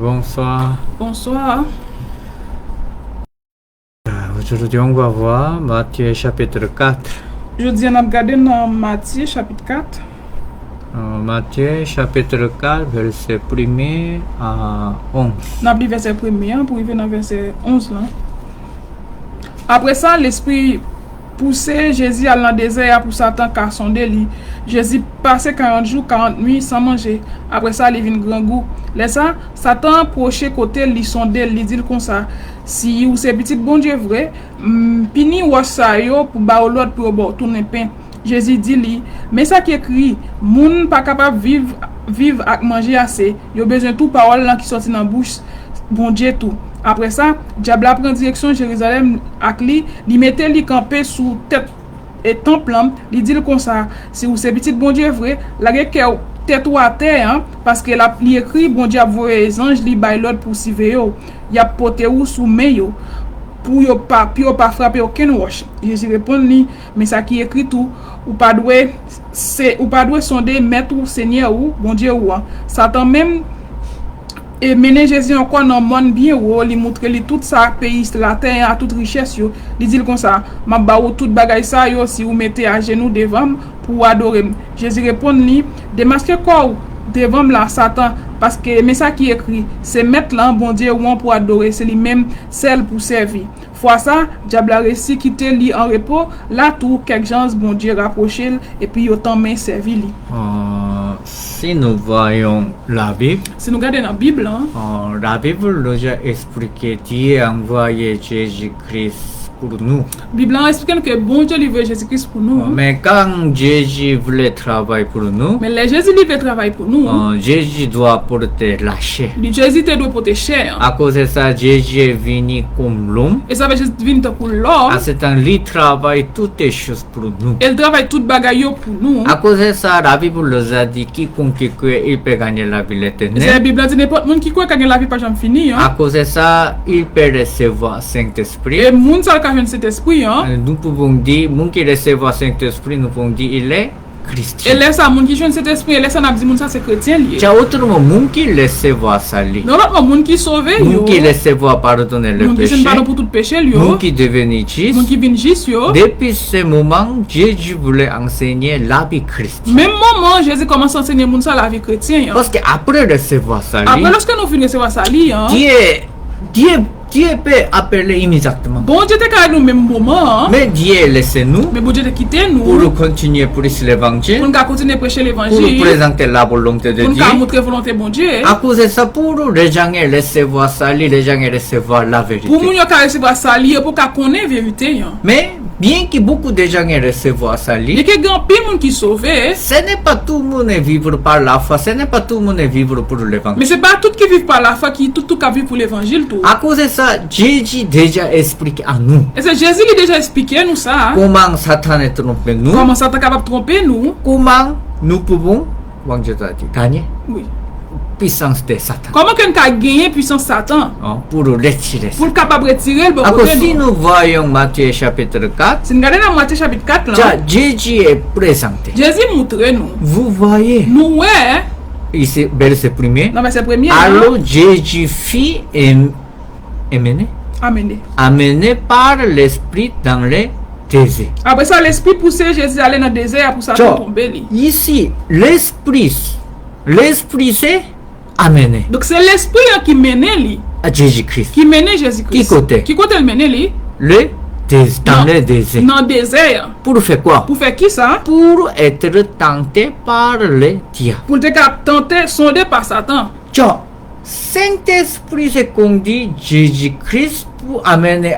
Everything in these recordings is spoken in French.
bonsoir. Bonsoir. Aujourd'hui, on va voir Matthieu chapitre 4. Jeudi, on a regardé dans Matthieu chapitre 4. Matthieu chapitre 4, verset 1er à 11. On a lu verset 1er pour arriver dans verset 11. Là. Après ça, l'esprit poussé Jésus à dans le désert pour Satan car son délit. Jésus passait 40 jours, 40 nuits sans manger. Après ça, il vient grand goût. Laissant Satan approcher côté li sondé, li dit comme ça. Si ou c'est petit bon Dieu vrai, pini ou ça yo pour ba l'autre pour tourner pain. Jésus dit li, mais ça qui écrit, moun pas capable vivre avec manger assez. Yo besoin tout parole là qui sorti dans bouche bon Dieu tout. Après ça, diable prend direction Jérusalem avec lui, il mettait li camper sous tête et temple, il dit comme ça, si vous c'est petit bon Dieu vrai, la guerre tête ou à terre hein, parce que la li écrit bon Dieu voye les anges li bay l'ordre pour suivre yo. Y a porté ou sous main yo pour yo pas frapper aucun roche. Jésus répond li, mais ça qui écrit tout ou pas doué sonder maître ou seigneur ou bon Dieu ou. Satan même et mener Jésus encore dans le monde bien ou li montre li tout ça pays la terre à toute richesse yo. Il dit comme ça, m'a ba ou toute bagaille ça yo si vous mettez à genoux devant pour adorer. Jésus répond li, démasquez quoi devant la Satan parce que mais ça qui écrit, c'est mettre là bon Dieu ou pour adorer, c'est lui même celle pour servir. Fois ça, diable a réussi quitter lui en repos, là tout quelques gens bon Dieu rapprocher et puis autant main servir lui. Si nous voyons la Bible, Si nous regardons dans la Bible, hein, la Bible nous a expliqué Dieu a envoyé Jésus-Christ pour nous. la Bible explique que bon Dieu lui veut Jésus-Christ pour nous. Hein. Mais quand Jésus voulait travailler pour nous, Mais les Jésus lui veut travailler pour nous. Hein. Jésus doit porter la chair. Jésus te doit porter chair. À cause de ça, Jésus est venu comme l'homme. Et ça veut Jésus vient pour l'homme. À ce temps, il travaille toutes les choses pour nous. Elle travaille toute bagaille pour nous. À cause de ça, la Bible nous a dit quiconque croit, il peut gagner la vie Et c'est la éternelle. Bible dit n'importe monde qui croit qu'il y a la vie pas jamais finie. À Hein. cause de ça, il peut recevoir Saint-Esprit. Et monde ça qui a cet esprit. Hein. Nous pouvons dire, mon qui recevoir Saint-Esprit, nous pouvons dire, il est chrétien. Et laisse ça, monde qui joue cet esprit, et laisse ça, n'a dit monde ça c'est chrétien lié. Il y a autrement, mon qui recevoir sali. Normalement, monde qui sauvé, Mon qui recevoir pardonner le monde qui péché. s'en pardon pour tout péché, Mon yo. qui devenir Monde juste. qui vient juste, yo. Depuis ce moment, Jésus voulait enseigner la vie chrétienne. Même moment, Jésus commence à enseigner monde ça la vie chrétienne. Hein. Parce qu'après recevoir ça, Après, lorsque nous finissons recevoir ça, hein, Dieu peut appeler immédiatement. bon Dieu te carré nous même moment, hein. Mais Dieu laisse nous Mais bon Dieu te quitté nous. pour continuer pour l'évangile, Pour nous continuer à prêcher pour l'évangile. présenter la volonté de Pour Dieu. nous montrer volonté bon Dieu. À cause de ça, pour les gens recevoir ça, les gens recevoir la vérité. Pour nous, nous avons recevoir ça, pour qu'on connaisse la vérité. Hein. Mais bien que beaucoup de gens recevoir ça, Il y a grand pile monde qui sauvé. ce n'est pas tout le monde vivre par la foi, ce n'est pas tout le monde vivre pour Mais l'évangile. c'est pas tout qui vivent par la foi qui tout qui vivent pour l'évangile tout. À cause de ça, Jésus déjà explique à nous Et c'est Jésus qui a déjà expliqué nous ça. Hein. comment Satan est trompé nous, Comment ça est capable de tromper nous? comment nous pouvons gagner Oui. puissance de Satan Comment qu'on a gagné puissance Satan pour retirer ça. pour capable retirer le bon À cause côté si nous? nous voyons Matthieu chapitre 4, Si nous regardons dans Matthieu chapitre 4 là, Jésus est présenté. Jésus montre nous. Vous voyez Nous ouais, ici, verset premier. dans verset premier. Alors Jésus fut amené par l'Esprit dans les déserts. Après ça l'esprit poussé Jésus aller dans le désert pour Satan tomber lui. Ici, l'Esprit c'est amené Donc c'est l'esprit hein, qui mène lui, à Jésus-Christ. qui mène Jésus-Christ. Qui côté? Qui côté le mène lui? Dans les déserts. Dans le désert. Pour faire quoi? Pour faire qui ça? Pour être tenté par le diable. Pour te tenter sondé par Satan. Saint-Esprit, c'est qu'on dit Jésus-Christ pour amener,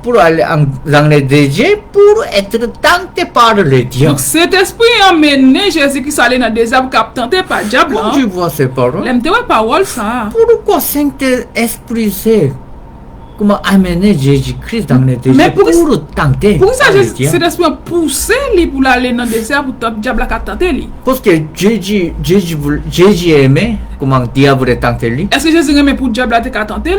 pour aller dans les déserts, pour être tenté par le diable. Donc cet esprit a mené Jésus-Christ aller dans le désert pour tenter par le diable. Quand tu vois ces paroles, L'aime te ouais parole ça. pourquoi Saint-Esprit c'est comment amener Jésus-Christ dans les déserts Mais pour tenter Pour ça par le diable? cet esprit a poussé lui pour aller dans le désert pour le diable a tenter lui. Parce que Jésus aimait comment le diable est tenté lui. Est-ce que Jésus aimait pour le diable a tenter?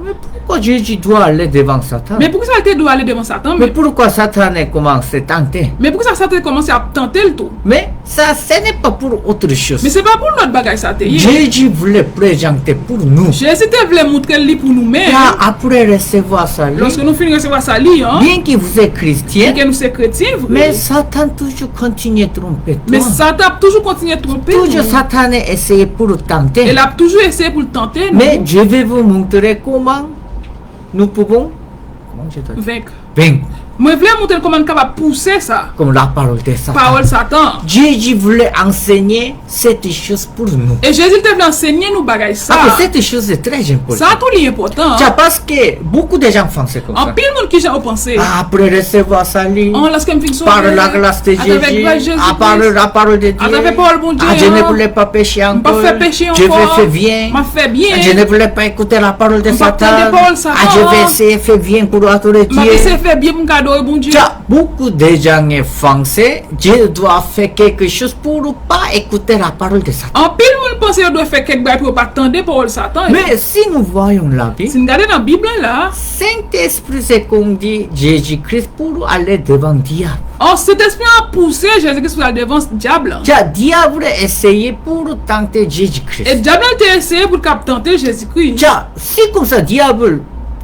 Mais pourquoi Jésus doit aller devant Satan? Mais pourquoi ça doit aller devant Satan? Mais pourquoi Satan commence à tenter? Mais pourquoi ça Satan commence à tenter le tout? Mais ça, ce n'est pas pour autre chose. Mais c'est pas pour notre bagage ça. Jésus voulait présenter pour nous. Jésus voulait montrer lui pour nous-mêmes. Après recevoir ça, Lorsque nous finissons recevoir ça, hein, bien que vous êtes chrétien, que nous sommes chrétiens, mais Satan toujours continue à tromper toi. Mais Satan a toujours continué à tromper. Toujours Satan a essayé pour tenter. Il a toujours essayé pour le tenter. Mais je vais vous montrer comment nous pouvons vaincre. vaincre. Moi, je voulais montrer comment on est capable de pousser ça. Comme la parole de Satan. Parole Satan. Jésus voulait enseigner cette chose pour nous. Et Jésus voulait enseigner nous bagaille ça. Ah, cette chose est très importante. Ça, tout est important. Tiens, parce que beaucoup de gens font ça comme En ça. pile monde qui j'ai pensé. Après recevoir salut, Lorsque je me par la grâce de Jésus, à part la parole de Dieu, à travers parole bon Dieu, je ne voulais pas pécher encore, pas faire pécher je vais encore, faire bien, m'a fait bien, je ne voulais pas écouter la parole de pas Satan, prendre parole Satan, je vais essayer de faire bien pour adorer m'a Dieu. essayé de faire bien pour cadeau bon Dieu. Tiens, beaucoup de gens font ça, je dois faire quelque chose pour ne pas écouter la parole de Satan. En pile monde pense qu'il doit faire quelque chose pour pas attendre parole Satan. Mais si nous voyons la Bible, si nous regardons dans la Bible là, Saint-Esprit c'est comme dit Jésus-Christ pour aller devant Dieu. cet esprit a poussé Jésus-Christ pour aller devant le diable. Tiens, diable a essayé pour tenter Jésus-Christ. Et le diable a essayé pour tenter Jésus-Christ. Tiens, si comme ça, diable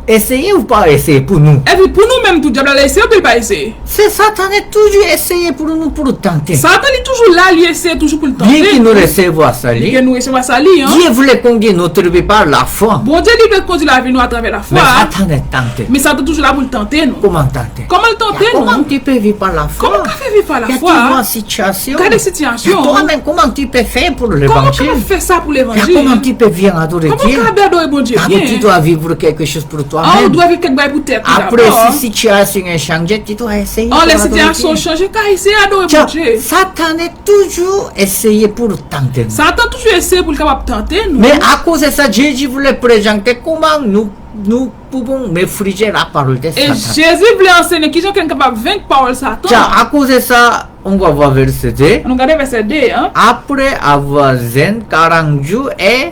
essayer ou pas essayer pour nous? Et puis pour nous-mêmes, tout le diable a essayé ou pas essayer? C'est Satan a toujours essayé pour nous pour tenter. Satan est toujours là, il essaie toujours pour le tenter. Bien qu'il nous recevons ça, Bien que nous recevons ça, hein. Dieu voulait conduire notre vie par la foi. Bon Dieu lui veut conduire la vie nous à travers la foi. Mais Satan est tenté. Mais Satan est toujours là pour le tenter, nous. Comment tenter? Comment le tenter, nous? Comment tu peux vivre par la foi? Comment tu peux vivre par la foi? Il y a des situations. Quelle situation? Toi-même, comment tu peux faire pour Comment l'évangile? tu peux faire ça pour l'évangile? Comment tu peux bien adorer Comment Dieu? tu peux adorer bon Dieu? Tu dois vivre quelque chose pour On toi-même. doit vivre quelque chose pour tête. Après, si situation a changé, tu dois essayer. Les situations changent, quand essayer d'adorer bon Dieu. Satan est toujours essayé pour tenter. Satan a toujours essayé pour le capable tenter, nous. Mais à cause de ça, Jésus voulait présenter comment nous pouvons mépriser la parole de Et Satan. Jésus voulait enseigner qui sont capables de vaincre parole Satan. Tiens, à cause de ça, on va voir verset 2. On regarde verset 2, hein. Après avoir zène 40 jours et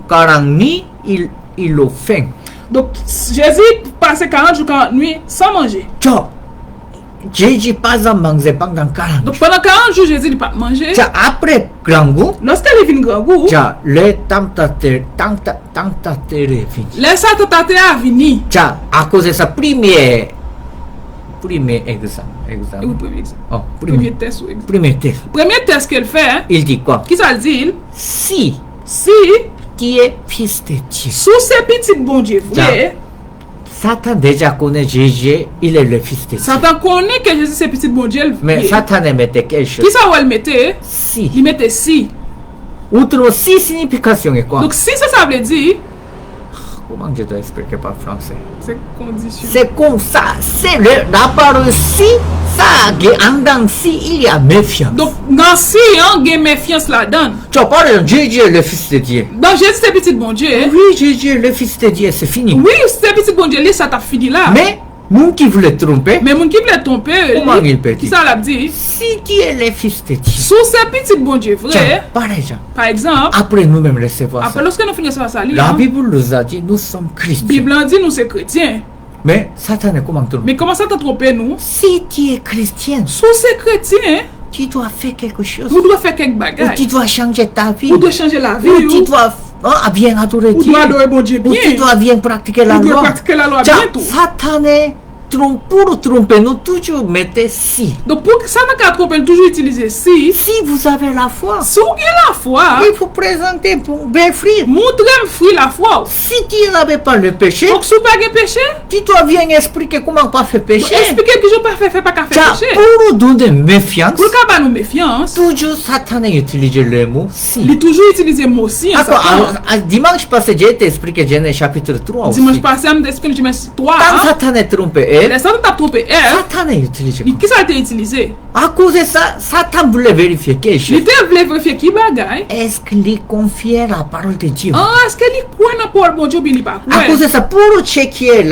40 nuits, il a faim. Donc, Jésus passait 40 jours, 40 nuits sans manger. Tiens, Jésus pas mangé pendant 40 Donc, jours. pendant 40 jours, Jésus n'a pas mangé. Tiens, après grand goût, Lorsqu'il est venu grand goût, tiens, le tentateur est fini. les Satan a venu. Tiens, à cause de ça, premier examen. Et vous pouvez dire. Oh, Premier test. premier test. Premier test qu'il fait, hein, Il dit quoi? qui ça le dit? Si Si, tu es fils de Dieu. sous ces petits bon Dieu, vrai, Satan déjà connaît Jésus, il est le fils de Dieu. Satan connaît que Jésus c'est petit bon Dieu. Mais vrai. Satan mettait quelque chose. Qui ça va le mettre? Si. Il mettait si. Outre si signification est quoi? Donc, si ça veut dire, Comment je dois expliquer par français? c'est condition. C'est comme ça. C'est la parole si, ça, en dans si, il y a méfiance. Donc, dans si, hein, il y a méfiance là-dedans. Tu as parlé de Jésus est le fils de Dieu. Donc, Jésus c'est petit bon Dieu. Oui, Jésus est le fils de Dieu, c'est fini. Oui, c'est petit bon Dieu, ça t'a fini là. Mais, nous qui voulait tromper, Mais mon qui voulait tromper, Comment il peut qui dire? ça l'a dit? si tu es le fils de Dieu, Sous ces petits bon Dieu, tiens, vrai, par exemple, par exemple, après nous-mêmes recevoir après ça, lorsque nous finissons ça, la Bible nous a dit nous sommes la chrétiens. Bible en dit nous c'est chrétiens. Mais Satan est comment tromper? Mais comment ça t'a trompé nous? Si tu es chrétien, Sous ces chrétiens, tu dois faire quelque chose. nous devons faire quelques Ou bagages. tu dois changer ta vie. Nous devons changer la vie. Ou tu dois bien adorer Nous Dieu. devons adorer bon Dieu Ou tu bien. dois bien pratiquer la Nous devons loi. pratiquer la loi Tiens, bien tout. Satan est pour tromper nous, toujours mettez si. Donc pour que ça n'a qu'à tromper, toujours utiliser si. Si vous avez la foi, Si vous avez la foi, il faut présenter pour bien frère. montrez fruit la foi. Si tu n'avais pas le péché, Donc si vous n'avez pas de péché, tu dois bien expliquer comment pas faire péché. expliquez que je ne peux pas faire Tiens, péché. pour nous donner méfiance, Pour qu'il y ait nous méfiance, toujours Satan a utilisé le mot si. il a toujours utilisé mot si. Dimanche passé, j'ai expliqué Genèse chapitre 3 aussi. Dimanche passé, je m'explique Genèse 3. Quand Satan est trompé, Les Satan t'a trompé. Satan a utilisé. Qui ça a été utilisé? À cause de ça, Satan voulait vérifier quelque Il chose. voulait vérifier qui bagaille. Est-ce qu'il confiait la parole de Dieu? Ah, est-ce qu'il croit dans la parole bon Dieu ou bien il pas À cause croit? de ça, pour checker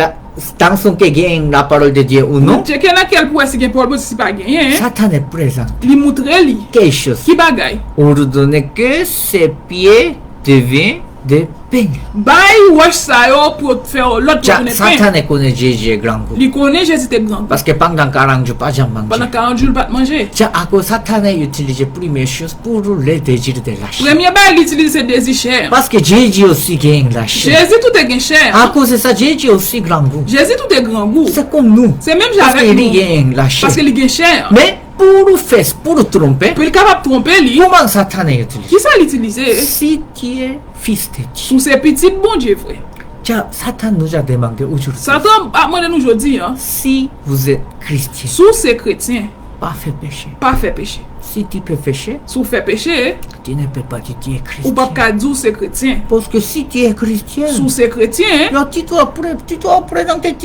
dans son que gagne la parole de Dieu ou non, Tu sais qu'il y a quel point si il y a parole bon si pas gagné. Satan est présent. Il montre lui. Quelque chose. Qui bagaille? Ordonne que ses pieds deviennent de pain. Bay wash ça yo pour faire l'autre Tiens, pour pain. Satan connaît Jésus est grand goût. Il connaît Jésus était grand. Parce que pendant 40 jours, pas jamais Pendant mangé. 40 jours, il pas manger. Tiens, à cause Satan a utilisé première chose pour les désirs de la chair. Premier bail, il utilise ses désirs chers. Parce que Jésus aussi gagne la chair. Jésus tout est gain cher. À cause de ça, Jésus aussi grand goût. Jésus tout est grand goût. C'est comme nous. C'est même Parce avec qu'il nous. gagne la chair. Parce qu'il gain cher. Mais pour faire, pour tromper, Pour il capable de tromper lui. comment Satan est utilisé? Qui ça l'utiliser? Si tu es fils de Dieu. Sous ces petits bon Dieu vrai. Tiens, Satan nous a demandé aujourd'hui. Satan a demandé nous aujourd'hui hein. Si vous êtes chrétien, Sous ces chrétiens, pas fait péché. pas faire péché. Si tu peux pécher, Sous faire péché, tu ne peux pas dire que tu es ou pas chrétien. qu'à dire ces chrétiens. Parce que si tu es chrétien, Sous ces chrétiens, là, tu dois présenter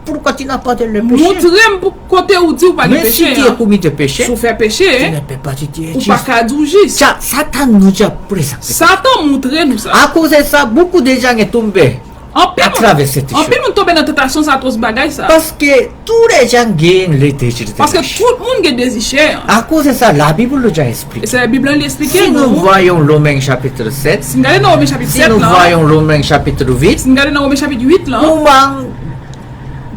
pourquoi tu n'as pas de le péché. montrer pour côté où dit ou pas de Mais si péché. tu as commis de péché, Sous faire tu péché, ne peux pas dire que tu es ou juste. pas qu'à dire juste. Tiens, Satan nous a présenté. Satan montre nous ça. À cause de ça, beaucoup de gens sont tombés En à travers cette En chose. plus, nous tombons dans la tentation, ça tous bagaille ça. Parce que tous les gens gagnent les désirs de Parce que la chair. tout le monde a des désirs chers. À cause de ça, la Bible nous a Et expliqué. c'est la Bible qui l'explique. Si nous voyons Romains chapitre 7, Si nous regardons dans Romains chapitre si 7, nous là, voyons Romains chapitre 8, si nous regardons dans Romains chapitre 8, là, comment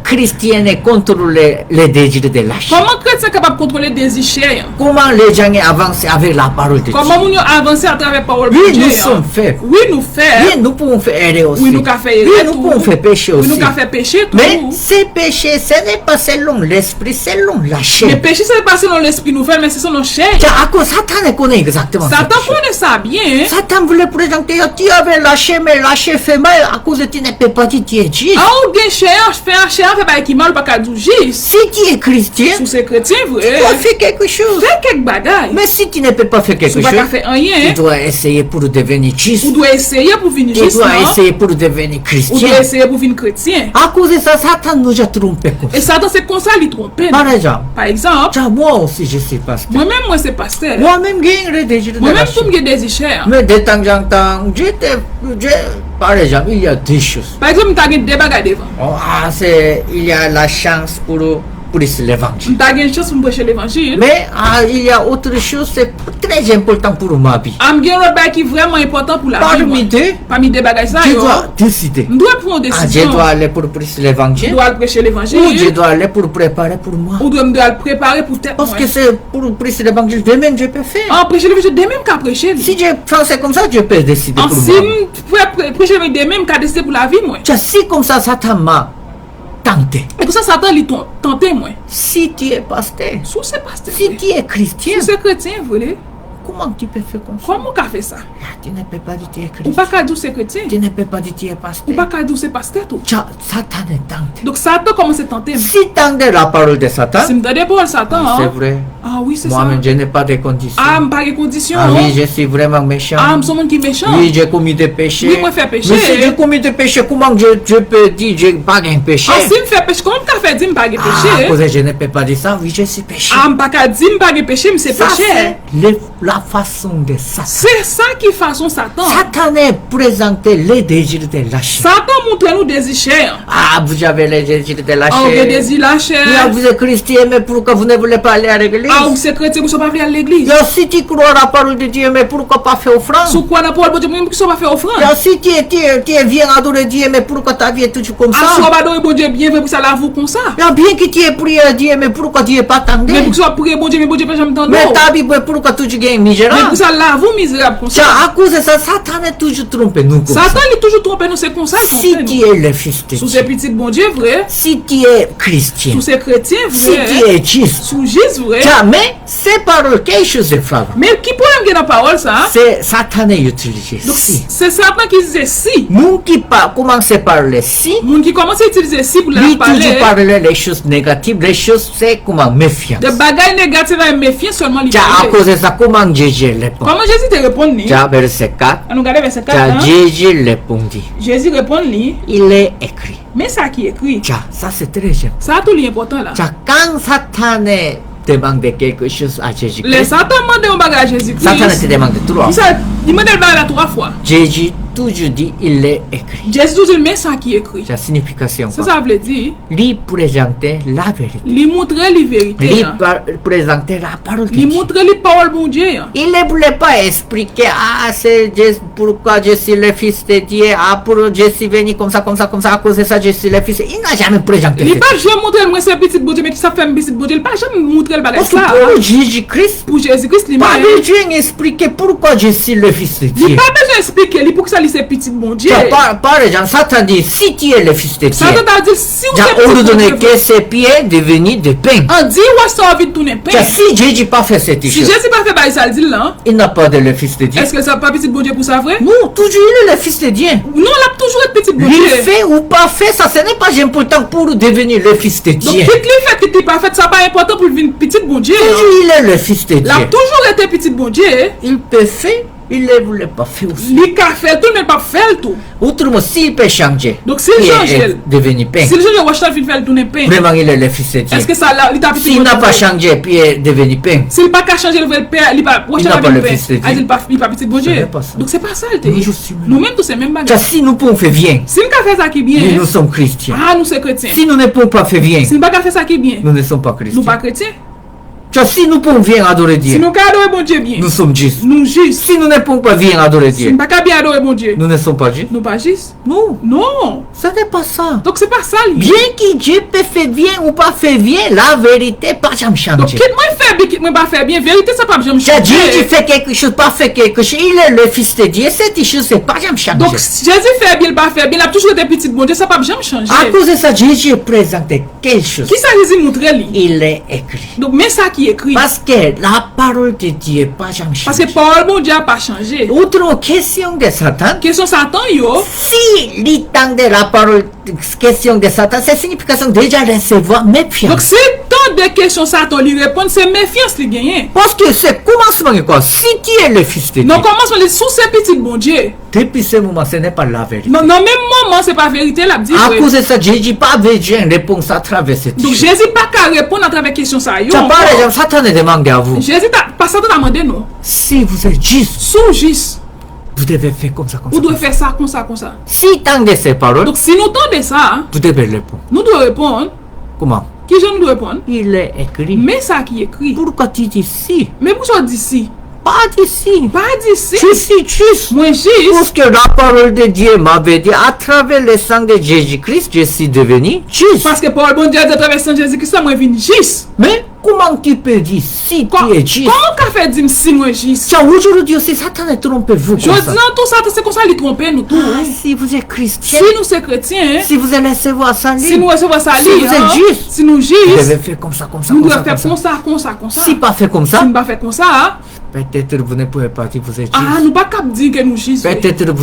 chrétiens contrôlent les désirs de la chair? comment chrétien est capable de contrôler des désirs chers? Comment les gens avancent avec la parole de Dieu? Comment nous avancer à travers la parole de Oui, Dieu? nous sommes faits. Oui, nous faisons. Oui, nous pouvons faire erreur aussi. Oui, nous pouvons faire Oui, erreur nous tout. pouvons faire péché Oui, aussi. nous pouvons faire péché tout. Mais ces péchés, ce n'est pas selon l'esprit, selon la Le chair. péché, c'est pas selon l'esprit nous fait, mais c'est selon chair. Tiens, à cause Satan connaît exactement Satan cette chose. connaît ça bien. Hein? Satan voulait présenter, tu avais lâché, mais lâché fait mal à cause de tu ne peux pas dire tu es Dieu. Ah, ou bien chair, fait pas qui mal, pas qu'à dire juste. Si tu es chrétien, Sous ces chrétiens, tu vrai. dois faire quelque chose. Fais quelques bagailles. Mais si tu ne peux pas faire quelque Tu chose, vas pas faire rien. tu dois essayer pour devenir juste. Tu dois essayer pour venir Tu juste dois là. essayer pour devenir Ou chrétien. doit essayer pour venir chrétien. À cause de ça, Satan nous a trompés comme Et ça. Satan, c'est comme ça, il trompe. Par exemple, Par exemple, tiens, moi aussi je suis pasteur. moi-même, moi, c'est pasteur. Moi-même, j'ai le désir de la Moi-même, chair. tout me des chers. Mais de temps en temps, par exemple, il y a des choses. Par exemple, tu as des bagages devant. Oh, il y a la chance pour l'évangile. Tu as une chance pour prêcher l'évangile. Mais il y a autre chose, c'est très important pour ma vie. Am gen un bagage qui est vraiment important pour la vie. Parmi moi. deux, Parmi des bagages ça, je yo, dois décider. on doit prendre une Je décision. dois aller pour prêcher Je l'évangile dois prêcher ou je l'évangile. dois aller pour préparer pour moi. Ou doit le préparer pour tête. Parce que c'est pour prêcher l'évangile, demain je peux faire. En prêcher l'évangile, dès même qu'à prêcher. Si je pense comme ça, je peux décider En pour si moi. je prêcher l'évangile, dès même qu'à décider pour la vie, moi. Tiens, si comme ça, Satan m'a tenté. Et pour ça, Satan, il tenté, moi. Si tu es pasteur, Sous ces pasteurs. si tu es chrétien, Sous ces chrétiens, vous voulez. comment tu peux faire comme ça? Comment on fait ça? Là, tu ne peux pas dire tu es Ou chrétien. pas qu'à dire ces chrétiens. Tu ne peux pas dire tu es Ou pasteur. pas qu'à dire ces pasteurs tout. Tiens, Satan est tenté. Donc Satan commence à tenter. Si tente la parole de Satan, Si me donne pour Satan, c'est hein. vrai. Ah oui, c'est ça. Moi-même, je n'ai pas de conditions. Ah, je pas de conditions. Ah oui, je suis vraiment méchant. Ah, je suis un monde qui est méchant. Oui, j'ai commis des péchés. Oui, moi, fais péché. Mais si j'ai commis des péchés, comment je peux dire que je n'ai pas de péché? Ah, si je fais péché, comment tu fais dire que je pas de À péché? cause de je ne peux pas dire ça, oui, je suis péché. Ah, je pas dire que je pas de péché, mais c'est Ça, péché. c'est la façon de Satan. C'est ça qui façon Satan. Satan est présenté les désirs de la chair. Satan montre nous des chers. Ah, vous avez les désirs de la Ah, on veut chair. des la Là, chair. vous êtes chrétien, mais pourquoi vous ne voulez pas aller à l'église? Ah, ou c'est chrétien, vous ne pas venir à l'église. Là, si tu crois à la parole de Dieu, mais pourquoi pas faire offrande? Sous quoi, n'importe quoi, vous ne pas faire offrande. Là, si tu viens adorer Dieu, mais pourquoi ta vie est toujours comme Ah, si on ça? va donner bon Dieu bien, pour ça l'avoue comme ça. Là, bien que tu aies prié à Dieu, mais pourquoi Dieu n'est pas attendu? Mais pour ça, prier bon Dieu, mais bon Dieu, pas jamais t'entendre. Mais ta Bible, pourquoi tu gagnes Mais misérable? pour ça l'avoue misérable comme Tiens, ça. à cause de ça, Satan est toujours trompé nous comme ça. Satan, il est toujours trompé nous, c'est comme ça. Si trompé, tu nous. es le fils de Sous Dieu, ces petits bon Dieu, vrai. si tu es chrétien, Sous ces chrétiens, si vrai. tu es juste, Sous Jésus, vrai. tiens, mais c'est par quelque chose de flagrant. Mais qui problème qu'il y a dans la parole, ça? C'est Satan est utilisé. Donc, Si. c'est Satan qui disait si. Nous qui commence par le si, Moun qui commence à utiliser si pour la lui toujours parler. parler les choses négatives, les choses c'est comment méfiance. De bagailles négatives à méfier seulement lui Tiens, à parler. cause de ça, comment Jésus répond? Comment Jésus te répond, lui? Tiens, verset 4. On regarde verset 4. Tiens, hein? Jésus répondit. Jésus répond, lui. Il est écrit. Mais ça qui est écrit. Tiens, ça c'est très important. Ça a tout l'important là. Tiens, quand Satan demande quelque chose à Les Jésus-Christ, Satan demande un bagage à Jésus-Christ. Satan te demande trois Il fois. ça, il m'a demandé la 3 fois. Jésus toujours dit, il est écrit. Jésus toujours met ça qui est écrit. La signification, C'est quoi? ça veut dire. Lui présenter la vérité. Lui montrer la vérité. Lui hein. présenter la parole de Lui Dieu. montrer les paroles bon Dieu. hein. Il ne voulait pas expliquer, c'est pourquoi je suis le fils de Dieu, pour je suis venu comme ça, à cause de ça, je suis le fils. Il n'a jamais présenté Il ça. n'a pas jamais montré moi c'est petit bon Dieu, mais qui ça fait un petit bon Dieu. Il n'a pas jamais montré le bagage Parce que ça. pour Jésus-Christ, Pour Jésus-Christ, il pas n'a besoin d'expliquer pourquoi je suis le fils de Dieu. pas besoin d'expliquer lui pour que ça lui c'est petit bon Dieu. Par exemple, Satan dit, si tu es le fils de Dieu, Ça veut dire si vous j'ai êtes petit bon ordonné Dieu, que ses pieds deviennent des pains. on dit ouais ça envie de tourner pain. Si Jésus n'a pas fait cette Si chose, Jésus pas fait bail ça le dit là. il n'a pas de le fils de Dieu. Est-ce que ça pas petit bon Dieu pour ça vrai? Non, toujours il est le fils de Dieu. Non, il a toujours été petit bon Lui Dieu. fait ou pas fait, ça ce n'est pas important pour devenir le fils de Donc, Dieu. tout le fait que tu pas fait, ça pas important pour devenir petit bon Dieu. Toujours il est le fils de Il a Dieu. toujours été petit bon Dieu. Il peut faire, il ne voulait pas faire aussi. Il a fait tout, mais pas fait tout. Autrement, s'il peut changer, Donc, s'il il change, est devenu pain. si le jeune Washington fait faire tourner pain, Vraiment, il est le fils de Dieu. est-ce que ça là, il t'a petit S'il bon n'a Dieu? pas changé, puis il est devenu pain. S'il pas qu'à changer le vrai père, il pas n'a pas le fils de Dieu. Il pas petit bon Ce n'est Dieu. pas ça. Donc, c'est pas ça le Nous, je suis même. Nous-mêmes, tous ces mêmes Car bagages. si nous pouvons faire bien, Si nous fait ça qui est bien, nous sommes chrétiens. ah, nous sommes chrétiens. Si nous ne pouvons pas faire bien, Si nous pas fait ça qui est bien, nous ne sommes pas nous chrétiens. pas chrétiens. Car si nous pouvons bien adorer Si Dieu, nous pas adorer bon Dieu bien, nous sommes justes. nous juste. Si nous ne pouvons pas bien adorer Si Dieu, nous pas bien adorer bon Dieu, nous ne sommes pas justes. nous pas juste. Non, Non. ce n'est pas ça. Donc, c'est pas ça. lui. Bien que Dieu peut faire bien ou pas faire bien, la vérité pas jamais Donc, changer. quitte moi faire bien, quitte moi pas faire bien, vérité, ça pas jamais Car Dieu qui changer. fait quelque chose, pas fait quelque chose, il est le fils de Dieu. Cette chose, c'est pas jamais changer. Donc, si Jésus fait bien, il pas faire bien, il a toujours été petit bon Dieu, ça pas jamais changer. À cause de ça, Jésus présentait quelque chose. Qui ça Jésus montre lui? Il est écrit. Donc, mais ça qui est écrit. Parce que la parole de Dieu pas jamais Parce changer. que parole bon Dieu a pas changé. Autre question de Satan. Question Satan, yo. Si l'étendue de la parole, question de Satan, c'est signification déjà recevoir méfiance. Donc, c'est tant de questions Satan lui répond, c'est méfiance lui gagne. Parce que c'est commencement de quoi? Si tu es le fils de Dieu, Non, comment on les sous ces petits bon Dieu? depuis ce moment, ce n'est pas la vérité. Non, non, même moment, c'est pas vérité, la dit. À ouais. cause de ça, Jésus pas besoin de réponse à travers cette Donc, chose. Jésus pas qu'à répondre à travers question ça, yo. Ça, par encore. exemple, Satan ne demande à vous, Jésus pas Satan a demandé, non. si vous êtes juste, Sous juste. vous devez faire comme ça, comme Vous ça. devez faire ça, comme ça, comme ça. Si tant de ces paroles, Donc, si nous tendez ça, hein, vous devez répondre. nous devons répondre. Comment? Qui je nous dois répondre? Il est écrit. Mais ça qui est écrit. Pourquoi tu dis si? Mais pourquoi d'ici? Pas d'ici. Pas d'ici. Je suis juste. Moi, juste. Parce que la parole de Dieu m'avait dit, à travers le sang de Jésus-Christ, je suis devenu juste. Parce que Paul, bon Dieu, à travers Saint Jésus-Christ, moi, je suis juste. Mais comment tu peux dire si Comment tu es juste? qu'a fait dire si moi juste? Tiens, aujourd'hui aussi, Satan ne trompe vous Je comme dis, ça. non, tout ça, c'est comme ça, il trompe nous tous. Ah, si vous êtes chrétien, Si nous sommes chrétiens, si vous allez recevoir ça, si nous recevons ça, Si vous êtes juste, si nous vous juste, devez faire comme ça, comme ça, nous comme ça, devons faire comme ça. comme ça, comme ça. Si pas fait comme Si ça, nous pas fait comme ça, peut-être vous ne pouvez pas dire que vous êtes ah, juste. nous pas cap dire que nous juste. Peut-être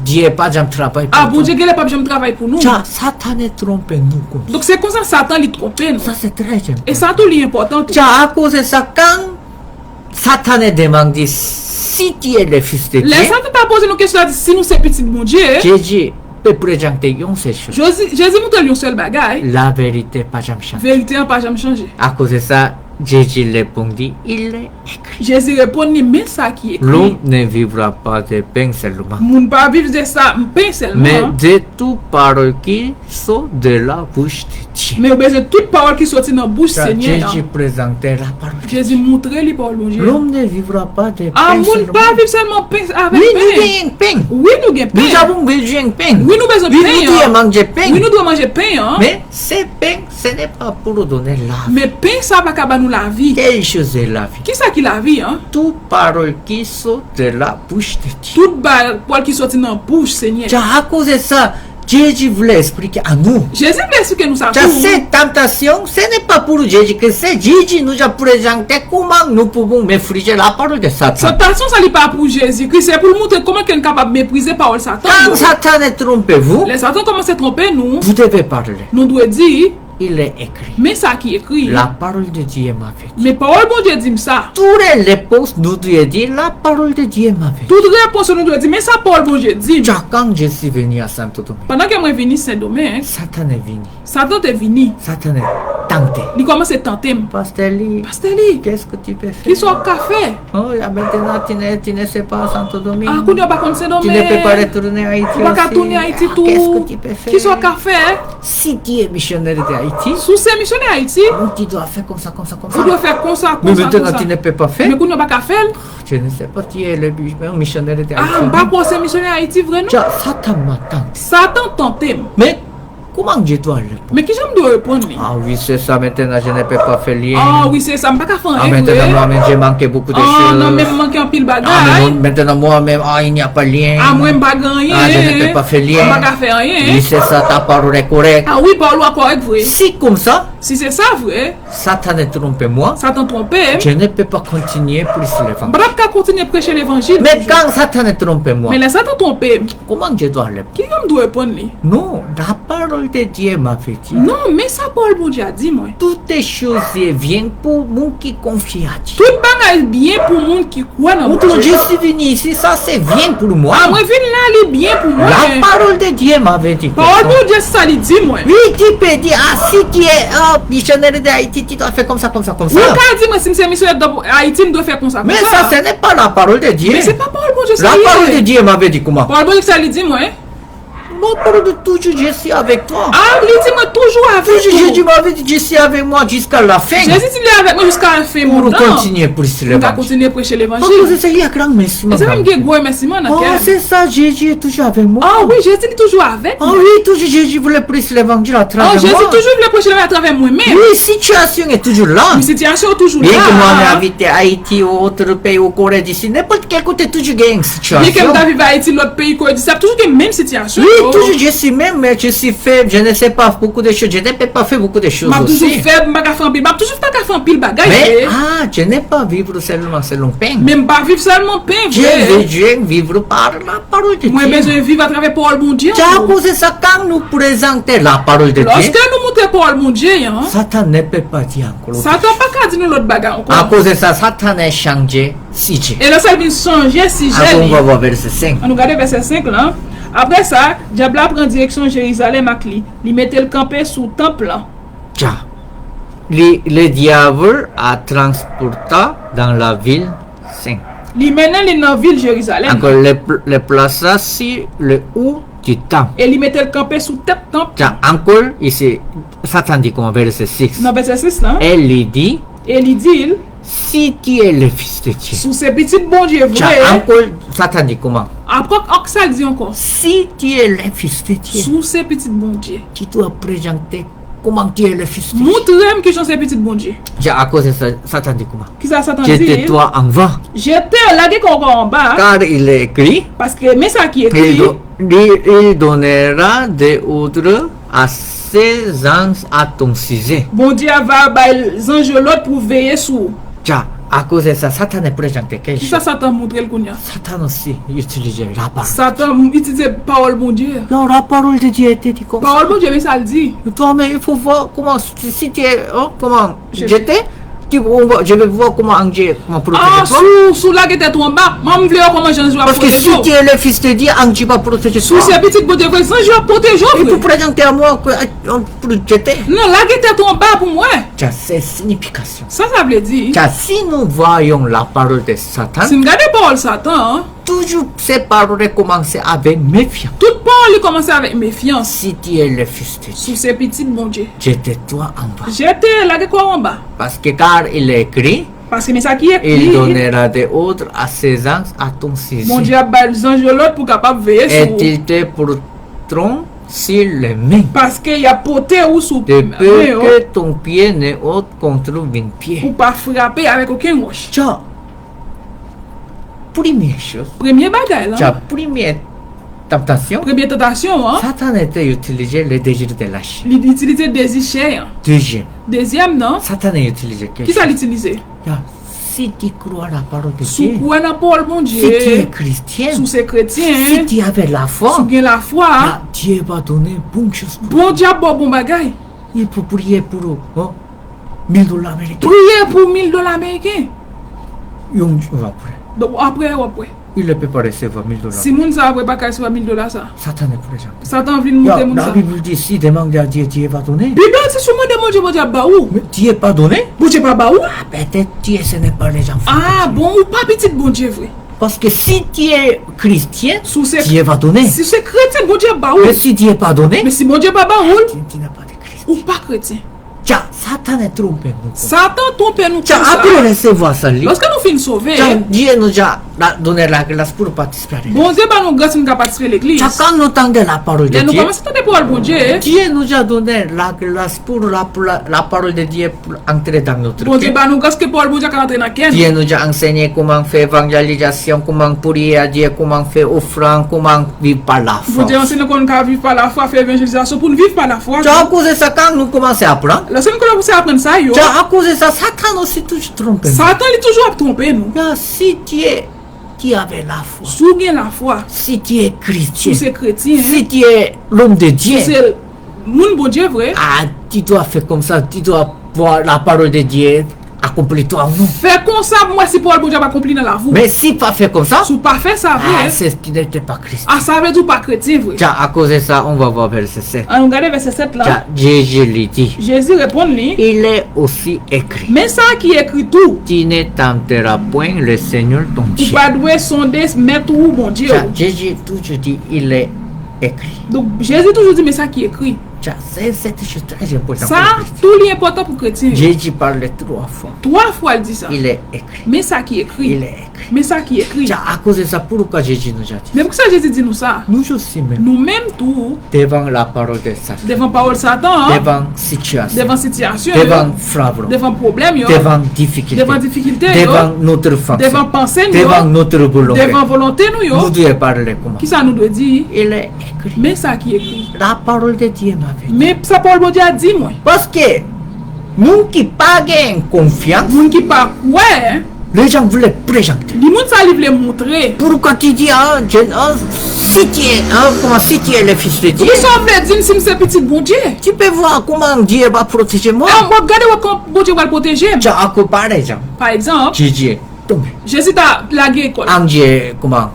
Dieu pas jamais travaillé pour Ah, bon toi. Dieu, il n'a pas jamais travaillé pour nous. Tiens, Satan ne trompe nous comme ça. Donc c'est comme ça Satan il trompe nous. Ça, c'est très important. Et ça tout est important. Tiens, à cause de ça, quand Satan demande si tu es le fils de Dieu, Les Satan t'a posé une question, si nous c'est petit bon Dieu, Jésus peut présenter une seule chose. Jésus montre lui un seul bagage. La vérité pas jamais changé. Vérité n'a pas jamais changé. À cause de ça, Jésus répondit, il est écrit. Jésus répond, mais ça qui est L'homme écrit. ne vivra pas de pain seulement, Moun pas vivre de ça, pain mais seulement. de tout parole qui sort de la bouche de Dieu. Mais au besoin de toute parole qui sortit dans la bouche Car Seigneur. Jésus présentait la parole. Jésus montre les paroles de Dieu. L'homme ne vivra pas de Ah, pain moun seulement. pas vivre seulement pain avec Oui, nous pain. avons pain. Oui, nous gagnons Nous pain. avons besoin de pain. Oui, nous besoin de Oui, pain. nous devons hein. manger pain. Oui, nous devons manger pain. hein. Mais ce pain, ce n'est pas pour donner la vie. Mais pain, ça va pas nous la vie. Quelle chose est la vie? Qui ça qui la vie, hein? Toute parole qui sort de la bouche de Dieu. Toute parole qui sortit dans la bouche, Seigneur. Car à cause de ça, Jésus voulait expliquer à nous. Jésus veut expliquer nous ça. Car cette tentation, ce n'est pas pour Jésus que c'est Jésus nous a présenté comment nous pouvons mépriser la parole de Satan. Cette tension, ça n'est pas pour Jésus-Christ, c'est pour montrer comment quelqu'un est capable de mépriser la parole de Satan. Quand Satan est trompé vous, Les Satan commencent à tromper nous. vous devez parler. Nous devons dire, Il est écrit. mais ça qui est écrit. La parole de Dieu m'a fait. Mais parole bon Dieu dit ça. Toutes les réponses nous devons dire la parole de Dieu m'a fait. Toute réponse nous doit dire, mais ça parole bon Dieu dit. Car quand je suis venu à Santo Domingue, Pendant que moi venu Saint-Domingue, Satan est venu. Satan te vini. Satan est tenté. Il commence à tenter. Pasteur Lee, qu'est-ce que tu peux faire? Qui soit café. Oh, maintenant, tu ne sais pas Santo Domingue. Ah, qu'on n'a pas comme ça, Tu ne peux pas retourner à Haïti Tu vas retourner à Haïti tout. Qu'est-ce que tu peux faire? Qui soit café. Si tu es missionnaire d'Haïti, Sous ces missionnaires Haïti, tu dois faire comme ça, comme ça, comme ça. tu dois faire comme ça, Mais comme ça, maintenant, comme ça. tu ne peux pas faire. Mais qu'on n'a pas café. Je ne sais pas, tu es le missionnaire d'Haïti. Ah, pas pour ces missionnaires Haïti, vraiment. Satan m'attend. Satan tenté. Mais comment je dois répondre? Mais qui j'aime de répondre? Ah oui, c'est ça, maintenant je ne peux pas faire lien. Ah oui, c'est ça, je ne peux pas faire Ah, maintenant moi-même j'ai manqué beaucoup de Ah choses. non, même manqué un pile Ah, mais bagage. maintenant moi-même, il n'y a pas lien. Ah, moi, je ne peux pas gagner. Ah, je ne peux pas faire lien. Je ne peux pas faire rien. Oui, c'est ça, ta parole est correcte. Ah oui, parole est correct, vrai. Si comme ça, Si c'est ça, vrai, Satan est trompé moi, Satan trompé. je ne peux pas continuer plus l'évangile. Je ne peux pas continuer à prêcher l'évangile. Mais quand Satan est trompé moi, Mais les Satan trompé, comment je dois répondre? qui doit répondre? Non, la parole de Dieu m'avait dit. Non, mais ça, Paul, bon Dieu a dit, moi. Toutes les choses viennent pour nous qui confient à Dieu. Tout bagage bien pour le monde qui croit dans Quand je Dieu. suis venu ici, ça c'est bien pour moi. Ah, moi, je viens là, il est bien pour moi. La parole de Dieu m'avait dit. Parole, bon Dieu, ça, il dit, moi. Oui, tu peux dire, si tu es missionnaire d'Haïti, tu dois faire comme ça, comme ça, comme ça. Oui, quand dit, moi, si c'est missionnaire d'Haïti, je dois faire comme ça. Mais ça, ce n'est pas la parole de Dieu. Mais c'est pas Paul, bon Dieu, ça. La parole de Dieu m'avait dit comment? Paul, bon Dieu, ça, il dit, moi. La parole de toujours, je suis avec toi. Ah, il dit, moi, toujours avec Toujours, Jésus toi. m'avait dit, je suis avec moi jusqu'à la fin. Jésus, il est avec moi jusqu'à la fin, mon Pour temps. continuer pour On va l'évangile. continuer à prêcher Parce l'évangile. que c'est il y a grand merci. Et c'est même madame. que gros merci, mon Oh, cœur. c'est ça, Jésus est toujours avec moi. Ah oui, Jésus est toujours avec Ah moi. oui, toujours Jésus voulait prêcher l'évangile à Ah, travers Jésus moi. toujours voulait prêcher l'évangile à travers moi-même. Oui, situation est toujours là. Mais situation est toujours là. Bien que moi, j'ai habité Haïti ou autre pays ou Corée d'ici, n'importe quel côté, toujours il y a une Bien que situation. nous vivons à Haïti, l'autre pays, quoi, ça toujours la même situation. Oui, toujours je suis même, mais je suis faible, je ne sais pas beaucoup de choses, je ne peux pas faire beaucoup de choses M'a toujours aussi. fait, m'a fait un pile, m'a toujours fait un pile bagage. Mais, je n'ai pas vivre seulement selon pain. Même pas vivre seulement pain, Je vrai. veux vivre par la parole de Moi, Dieu. besoin de vivre à travers Paul, mon Dieu. C'est à cause de ça, quand nous présentons la parole de Dieu, Lorsque nous montrons Paul, mon Dieu, hein, Satan ne peut pas dire encore. Satan pas qu'à dire nous l'autre bagage À encore. cause de ça, Satan a changé sujet. Et là, ça vient changer si Après, on va j'ai. voir verset 5. On nous regarde verset 5 là. Après ça, Diable prend direction Jérusalem avec lui. Il mettait le campé sous temple là. Tiens, le diable a transporté dans la ville sainte. Il mène les dans la ville Jérusalem. Encore le plaça sur le haut du temple. Et il mettait le campé sous tête temple. Tiens, encore ici, Satan dit comment verset 6. Dans verset 6 là. Elle lui dit, Et il dit, si tu es le fils de Dieu. sous ces petits bon Dieu Tiens, vrai. encore, Satan dit comment? Après, ça il dit encore. Si tu es le fils de Dieu, Sous ces petits bon Dieu. tu dois présenter comment tu es le fils de Dieu. Montrez-moi qui sont ces petits bon Dieu. Tiens, à cause de ça, Satan dit comment? Qui ça Satan dit? Jette-toi en bas. J'étais là encore en bas. Car il est écrit, Parce que, mais ça qui est écrit. il donnera des ordres à ses anges à ton sujet. Bon Dieu va les anges l'autre pour veiller sur. Tiens, à cause de ça, Satan est présenté quelque Qui ça chose. Satan montre le qu'on y a? Satan aussi utilise la parole. Satan utilise parole bon Dieu. Non, la parole de Dieu était dit comme ça. Parole bon Dieu, mais ça le dit. Toi, mais il faut voir comment, si tu es, comment Je- j'étais, je vais voir comment Angie, comment protéger Ah, toi. sous la guette en bas. Maman veut comment j'en joue à Parce que si tu protéger. es le fils de Dieu, Angie va protéger Sous toi. ces petites bon Dieu, sans joue à protéger. Il faut présenter à moi pour jeter. Non, la guette en bas pour moi. Tiens, c'est signification. Ça veut dire. Tiens, si nous voyons la parole de Satan, Si nous regardons parole Satan, hein, toujours ces paroles commencent avec méfiance. toute parole commence avec méfiance. Si tu es le fils de Dieu, Sous ces petites bon Dieu. jette-toi en bas. J'étais la guette quoi en bas. Parce que car il est écrit, Parce que mais ça qui est il écrit. donnera des ordres à ses anges à ton sujet. Mon Dieu a les anges l'autre pour capable de veiller Et sur. ils te porteront sur les mains. Parce qu'il y a poté ou sous De peur que ton pied ne ôte contre une pied. pour pas frapper avec aucun roche. Tiens, première chose, Premier bagage tiens, là. première tentation, Première tentation, hein. Satan était utilisé le désir de lâcher. Il utilisait des cher. Deuxième, Deuxième, non. Satan a utilisé quelque Qui ça chose. l'utilisait? Tiens, si tu crois la parole de Sous Dieu, quoi n'a pas le bon si tu es Dieu? chrétien, Sous ces si chrétiens. tu avais la Sous foi, bien la foi. là, Dieu va donner bonne chose. Bon Dieu a bon bagage. Il faut prier pour eux. $1000 américains. Priez pour $1000 américains. On va prier. Donc après, après. il ne peut pas recevoir 1000 dollars. Si moun sa apre pas recevoir 1000 dollars ça. Satan est présent. Satan vient monter moun La ça. Bible dit si demande à Dieu, Dieu va donner. Bible c'est sur mon Dieu ba ou. Mais Dieu n'est pas donné. Bon Dieu pas ba ou. Ah, peut-être Dieu, ce n'est pas les enfants. Ah bon ou pas petit bon Dieu vrai. Parce que si tu es chrétien, Sous ces Dieu va donner. si c'est chrétien bon Dieu ba ou. Mais si Dieu n'est pas donné, Mais si mon Dieu pas ba ou tu n'as pas de Christ. ou pas chrétien. Tiens, Satan est trompé. Satan trompe nous Tiens, comme ça. après recevoir ça, Lorsque nous finissons sauver, tiens, Dieu nous a donné la grâce pour participer à l'église. bon Dieu va nous grâce nous participer à l'église. Tiens, quand nous entendons la parole de Et nous Dieu, commençons à entendre parole bon Dieu. Dieu nous a donné la grâce pour la parole de Dieu pour entrer dans notre Bon Dieu cœur. va nous grâce que parole bon Dieu va rentrer dans le cœur. Dieu nous a enseigné comment faire évangélisation, comment prier à Dieu, comment faire offrande, comment vivre par la Bon foi. Dieu enseigne qu'on peut vivre par la foi, faire évangélisation pour nous vivre par la foi. Tiens, à cause de ça, quand nous commençons à apprendre, Lorsque nous commençons à apprendre ça, yo, tiens, à cause de ça, Satan aussi toujours trompé. Satan il est toujours à tromper nous. Tiens, si tu avais la foi, Si tu as la foi, si tu es chrétien, si c'est chrétien, si tu es l'homme de Dieu, si c'est mon bon Dieu vrai, ah, tu dois faire comme ça, tu dois voir la parole de Dieu accomplir toi ou non. faire comme ça, moi si parole bon Dieu va accomplir dans la vie. Mais si pas fait comme ça, Si pas faire ça ah, vrai, c'est tu n'étais pas chrétien. ah ça veut dire pas chrétien vrai. Tiens, à cause de ça, on va voir verset 7. On regarde verset 7 là. Tiens, Jésus lui dit, Jésus répond lui, il est aussi écrit, mais ça qui écrit tout, tu ne tenteras point le Seigneur ton tu Dieu. pas doit sonder mettre où bon Dieu. Tiens, Jésus toujours dit, il est écrit. Donc Jésus toujours dit mais ça qui écrit. Tiens, c'est chose très importante. Ça tout est important pour chrétien. Jésus parle 3 fois. 3 fois il dit ça. Il est écrit. Mais ça qui écrit. Il est écrit. Mais ça qui écrit. Tiens, à cause de ça, pourquoi Jésus nous a dit? Mais pour ça Jésus dit nous ça. Nous aussi même, Nous-mêmes tout devant la parole de Satan, devant parole Satan, hein, devant situation, devant situation, devant frappe, devant problème, yo, devant difficulté, devant difficulté, devant yo, notre fonction, devant pensée, devant yo, notre volonté. devant volonté nous Nous yo. devons parler comment? Qui ça nous doit dire? Il est écrit. Mais ça qui écrit. La parole de Dieu m'avait dit. Mais ça parole bon Dieu a dit moi. Parce que nous qui pas gagnent confiance, Moun qui pas ouais, les gens voulaient présenter. les moun ça li vle montrer. Pourquoi tu dis, si tu es, si tu es le fils de Dieu, Qui ça vle dire si c'est petit bon Dieu? tu peux voir comment Dieu va protéger moi. Ah, moi regardez comment bon Dieu va le protéger. Tu as encore par exemple, Par exemple, Jésus est tombé. Jésus t'a lagué quoi. En Dieu, comment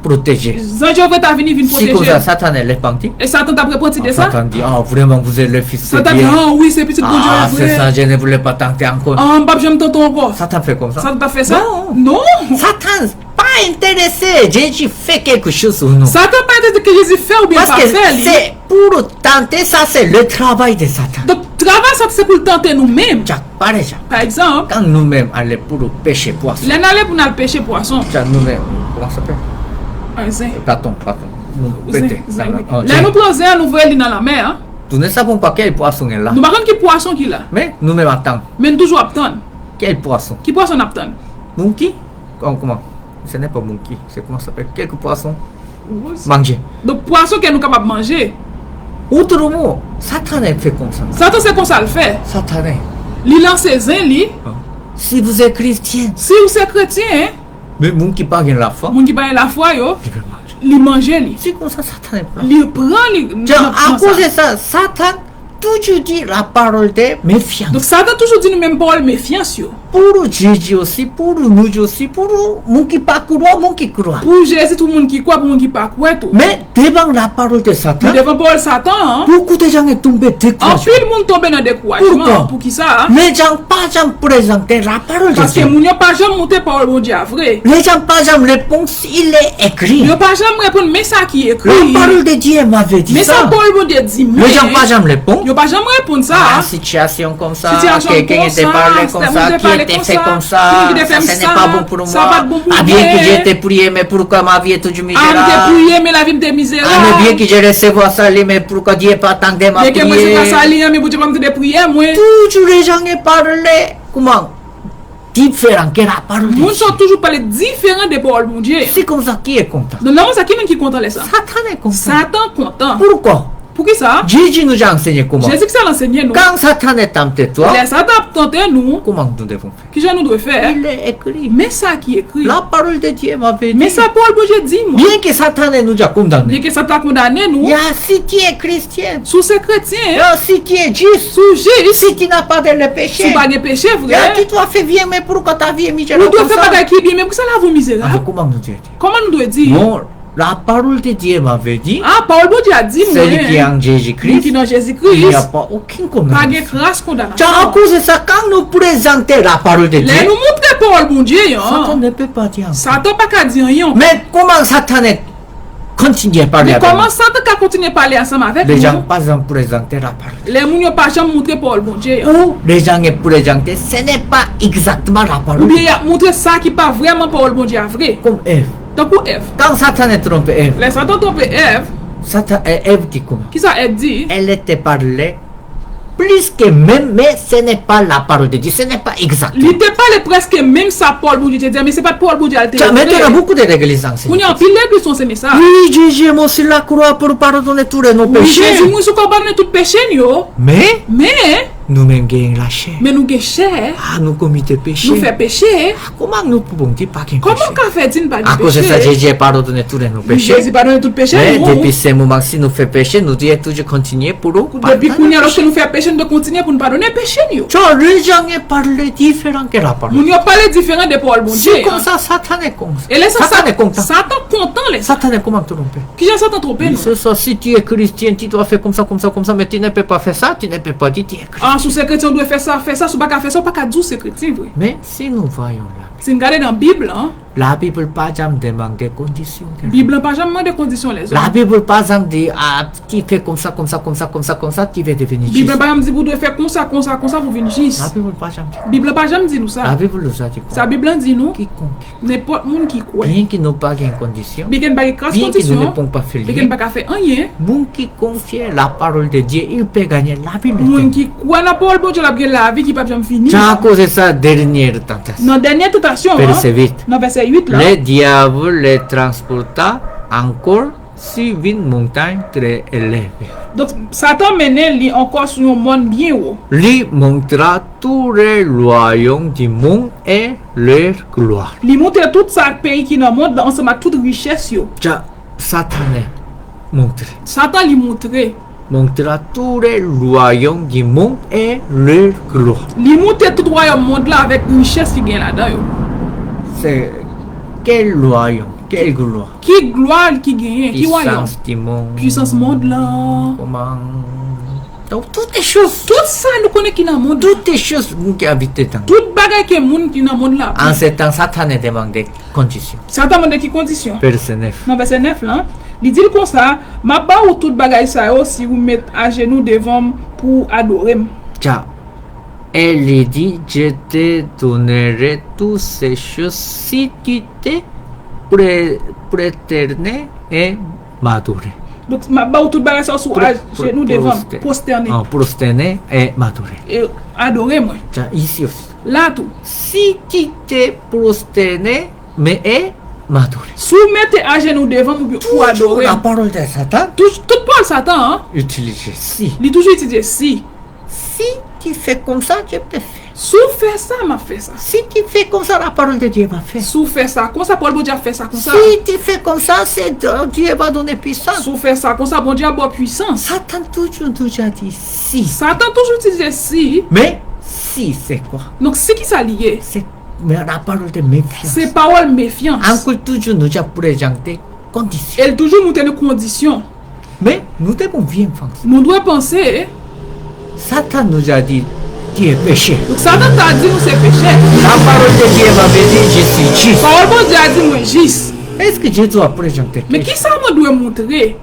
protéger. Zanjo veut ta venir Si comme protéger. ça, Satan est répandu. Et Satan t'a préparé de ça? Satan dit, vraiment, vous êtes le fils de Satan dit, Dieu. ah oui, c'est petit bon Dieu Ah, c'est vrai. ça, je ne voulais pas tenter encore. Ah, m'pas j'aime tant encore. Satan fait comme ça. Satan t'a fait ça? Non. Non. Satan, pas intéressé. Jésus fait quelque chose ou non. Satan pas dit que Jésus fait ou bien Parce pas que fait. lui. c'est pour tenter, ça c'est le travail de Satan. Donc, travail, ça c'est pour tenter nous-mêmes. Tiens, par exemple, Par exemple, quand nous-mêmes allons pour pêcher poisson, l'un allait pour nous pêcher poisson. tiens, nous-mêmes, comment ça s'appelle? Un zin. Platon. Nous péter. Là, nous prenons zin, nous voyons dans la mer. Hein. Nous ne savons pas quel poisson est là. Nous ne savons pas quel poisson qu'il a. Mais nous-mêmes attendons. Mais nous toujours attendons. Quel poisson? Qui poisson attend? Monkey? Comment? Ce n'est pas monkey. C'est comment ça s'appelle? Quelques poissons? Manger. Donc, poisson que nous sommes capables de manger. Autrement, Satan est fait comme ça. Satan, c'est comme ça le fait. Satan est. Il lance ses zin, lui. Si vous êtes chrétien, Si vous êtes chrétien, hein, mais mon qui parle la foi, moun qui ba la foi, yo, il veut manger. il mange, lui. C'est comme ça, Satan est plein. Il prend, il Tiens, à prend cause de ça. ça, Satan toujours dit la parole de méfiance. Donc, Satan toujours dit nous même parole méfiance, yo. Pour Jésus aussi, pour nous aussi, pour mon qui pas croire, mon qui croit. Pour Jésus, tout le monde qui croit, pour le monde qui pas croit, tout. Mais devant la parole de Satan, Mais devant parole Satan, hein, beaucoup de gens sont tombés en découragés. plus, le monde tombe dans le découragement. Pourquoi? Pour qui ça? Hein? Les gens pas jamais présenter la parole de Parce que Dieu. moun yo pas jamais monté parole bon Dieu, vrai. Les gens pas jamais répondre, il est écrit. Yo pas jamais répondre, mais ça qui est écrit. La parole de Dieu m'avait dit Mais ça, ça. parole bon Dieu dit, moi. Les gens pas jamais répondre. Yo pas jamais répondre ça. Ah, hein. situation comme ça, Situation quelqu'un comme était ça, parlé comme c'était ça, vous qui parlé était comme fait ça, comme ça, qui était fait ça ce n'est ça, pas bon pour ça moi. va être bon pour Ah, bien moi. que j'ai été prié, mais pourquoi ma vie est toujours Ah, misérable? me dépouiller, mais la vie me misérable. Ah, mais bien que j'ai recevoir ça, mais pourquoi Dieu pas attendu ma Mais que moi, c'est prière? pas ça, mais vous devez me prier, moi. Toujours les gens ont parlé, comment? Différent que la parole de Nous Dieu. sommes toujours parlé différent des paroles, mon Dieu. C'est comme ça qui est content. Donc là, c'est qui même qui content les ça? Satan est content. Satan content. Pourquoi? Pour qui ça? Jésus nous a enseigné comment. Jésus que ça l'enseignait nous. Quand Satan est tenté toi, Les Satan tenté nous. comment nous devons faire? Qui nous doit faire? Il est écrit. Mais ça qui est écrit. La parole de Dieu m'avait dit. Mais ça Paul Dieu dit moi. Bien que Satan nous a condamnés. Bien que Satan condamné nous. Il y a si tu es chrétien, Sous ces chrétiens. si tu es juste, Sous Jésus. si tu n'as pas de le péché, Sous pas de péché vrai. tu dois faire bien, mais pourquoi ta vie est Nous misérable devons comme faire ça? pas qui bien mais pour ça là vous Alors, misérable. comment nous Dieu dit? Comment nous doit dire? Non, la parole de Dieu m'avait dit, Ah Paul Dieu a dit moi. celui qui est en Nous qui Jésus-Christ, dans il n'y a Jésus-Christ. pas aucune Pas de condamnation. grâce À condamnation. cause de ça, quand nous présentons la parole de Là Dieu, nous montrer Paul bon Dieu. Satan ne peut pas dire. Satan pas qu'à dire rien. Mais comment Satan est continue à parler Mais avec comment nous? Satan qu'à continuer à parler ensemble avec Les gens nous? pas en présenter la parole. Les gens n'ont pas jamais montré Paul bon Dieu. Ou les gens est présenté, ce n'est pas exactement la Ou parole. bien il a montré ça qui pas vraiment Paul bon Dieu vrai. Comme Ève. Donc pour Ève. Quand Satan est trompé Ève, Les Satan trompé Ève. Ève dit comment? Qui ça Ève dit? Elle était parlée plus que même, mais ce n'est pas la parole de Dieu, ce n'est pas exact. Il n'était pas le presque même ça Paul bon Dieu te dit mais c'est pas Paul bon Dieu al te Tiens, maintenant, il y a dit. beaucoup de églises On enseignent. y a en pile l'église sont enseigné ça. Oui, Jésus est mort sur la croix pour pardonner tous nos Oui, péchés. Jésus mourit sur pardonner tout péché yo. Mais Mais nous-mêmes gagnons la chair. nous gagne cher. Ah, nous commettons péché. Nous fait péché. Comment nous pouvons dire pas qu'il y a Comment péché? qu'a fait dit pas À de cause de ça, péché? Jésus a pardonné tous nos péchés. Jésus pardonne tout péché. Mais nous. depuis ce moment, si nous faisons péché, nous devons toujours continuer pour nous Depuis pardonner. qu'on y a lorsque nous fait péché, nous devons continuer pour nous pardonner péché yo. Tu vois, les gens parlent différent que la parole. Nous n'y a pas les différents de Paul bon Dieu. C'est comme ça, Satan est comme ça. Et là, Satan est content. Satan content les. Satan est comment tromper? Qui j'ai Satan trompé nous? C'est ça, si tu es chrétien, tu dois faire comme ça, comme ça, comme ça, mais tu ne peux pas faire ça, tu ne peux pas dire tu es chrétien. Ah, sous ces chrétiens, on doit faire ça, sous pas qu'à faire ça, pas qu'à dire c'est chrétien vrai. Mais si nous voyons là, Si nous regardons dans la Bible, hein, la Bible pas jamais demande des conditions. la Bible n'a pas jamais de conditions les La hommes. Bible pas jamais dit, ah, tu fais comme ça, comme ça, comme ça, comme ça, comme ça, tu vas devenir La Bible juste. n'a pas jamais dit vous devez faire comme ça, comme ça, comme ça, vous venez La juste. Bible pas jamais dit. La Bible n'a pas jamais dit nous La ça. Bible nous a dit Ça, la quoi? Bible dit nous, Quiconque, n'importe monde qui croit. bien qu'il n'ait pas de conditions, Bien qu'il n'y ait pas de bien qu'il ne conditions, peut pas faire bien qu'il n'y rien, ait pas faire rien. bon qui confie la parole de Dieu, il peut gagner la Bible. Monde qui croit dans Paul bon Dieu, la vie qui pas jamais finir. C'est à cause de sa dernière tentation. Dans la dernière tentation, Verset 8. dans verset 8 là. Le diable les transporta encore sur une montagne très élevée. Donc, Satan menait lui encore sur un monde bien haut. Lui montra tous les royaumes du monde et leur gloire. Il montre tout ça pays qui dans le monde, ensemble avec toute richesse. Yo. Ja, Satan montre. Satan lui montrait. Montra tous les royaumes du monde et leur gloire. Il montre tout le royaume monde là avec richesse qui gagne là-dedans. Yo. C'est quel royaume, quelle gloire. Qui gloire qui gagne, qui royaume. Puissance du monde. Puissance monde là. Comment. Donc toutes les choses, Tout ça nous connaît qui dans le monde. toutes les choses qui habitent dans. Tout bagage qui est monde qui dans le monde là. En ce temps, Satan demande des conditions. Satan demande qui condition. Verset 9. Dans verset 9 là, il dit comme ça, ma ba ou tout bagage ça yo si vous mettez à genoux devant pour adorer. Tiens, elle lui dit, je te donnerai toutes ces choses si tu t'es préterné et m'adorer. Donc ma ba ou tout bagage ça sur genoux devant prosterner Prosterné et m'adorer. et adorer moi. Tiens, ici aussi. Là tout. Si tu t'es prosterné, mais et m'adorer. Soumettez à genoux devant pour adorer. La parole de Satan Tout Paul Satan, hein, utilise si. il toujours utilisé si. Si tu fais comme ça, je peux faire. Sous fait ça, m'a fait ça. Si tu fais comme ça, la parole de Dieu va faire. Sous fait ça, comme ça Paul bon Dieu a fait ça comme ça. Si tu fais comme ça, c'est Dieu va donner puissance. Sous fait ça, comme ça bon Dieu a bonne puissance. Satan toujours dit si. Satan toujours utilisé si. Mais si c'est quoi? Donc si qui ça lié? C'est mais la parole de méfiance. C'est parole méfiance. Encore toujours nous a présenté conditions. Elle toujours montre les conditions. Mais nous devons bien penser. Nous devons penser. Satan nous a dit tu es péché. Donc Satan t'a dit nous c'est péché. La parole de Dieu m'avait dit je suis juste. Parole bon Dieu a dit moi juste. Est-ce que Dieu doit présenter? Mais qui ça me doit montrer?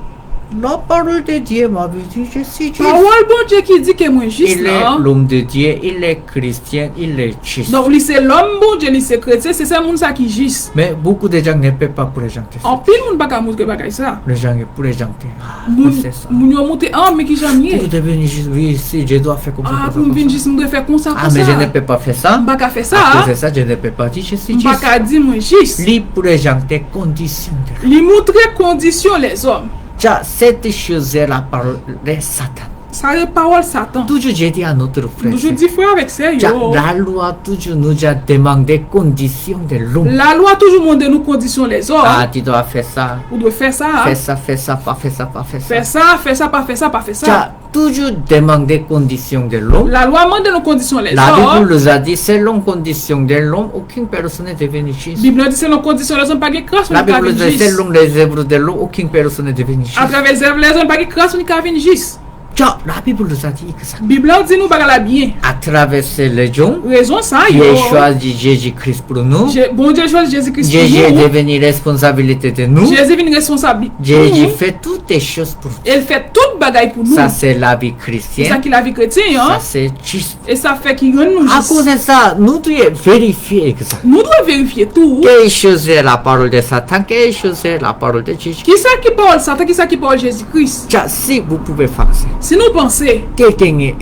La parole de Dieu m'avait dit je suis juste. Parole bon Dieu qui dit que moi juste Il est là. l'homme de Dieu, il est chrétien, il est juste. Donc lui c'est l'homme bon Dieu, lui c'est chrétien, c'est ça monde ça qui juste. Mais beaucoup de gens ne peuvent pas présenter ça. En pile monde pas montrer bagay ça. Les gens ne présentent. Ah, Moun c'est ça. yo monter ah mais qui Pour jamais. devenir juste, oui, si je dois faire comme ça. Ah comme pour ça, me comme venir ça. juste me doit faire comme ça Ah, comme mais ça. je ne peux pas faire ça. Pas qu'à faire À ça. cause de ça, je ne peux pas dire je suis Pas juste. qu'à dire moi juste. Lui présenter conditions de Lui montrer conditions les hommes. Già, cette chose est la parole de Satan. Ça est parole Satan. Toujours j'ai dit à notre frère. Toujours dit frère avec sérieux. Già, la loi toujours nous a demandé conditions de l'homme. La loi toujours demande nous conditions les hommes. Ah, tu dois faire ça. On doit faire ça. Fais ça, fais ça, pas faire ça, pas faire ça. Faire ça, faire ça, pas faire ça, pas faire ça. Già, toujours demander conditions de l'homme. La loi demande nos conditions les La Bible hommes. nous a dit, selon conditions de l'homme, aucune personne n'est devenue La juste. Bible dit selon conditions les hommes pas de grâce, on La pas Bible venir dit, juste. selon les œuvres de l'homme, aucune personne n'est devenue À juste. travers les œuvres les hommes pas de grâce, on pas venir juste. Già, la Bible nous a dit que ça. La Bible dit nous pas la bien. À travers ces légions, Raison ça qui yo. est choisi Jésus-Christ pour nous. Bon Dieu choisit Jésus-Christ Jésus est pour nous. devenu responsabilité de nous. Jésus vient responsable. Jésus fait toutes les choses pour nous. Elle fait toute bagaille pour nous. Ça, c'est la vie C'est ça chrétienne. qui la vie chrétienne, Ça, hein. c'est juste. Et ça fait qu'il rend nous À juste. cause de ça, nous devons vérifier que ça. Nous devons vérifier tout. Quelle chose est la parole de Satan, quelle chose est la parole de Jésus. Qui c'est qui parle Satan, qui c'est qui parle Jésus-Christ? Tiens, si vous pouvez faire ça, Si nous pensons, quelqu'un est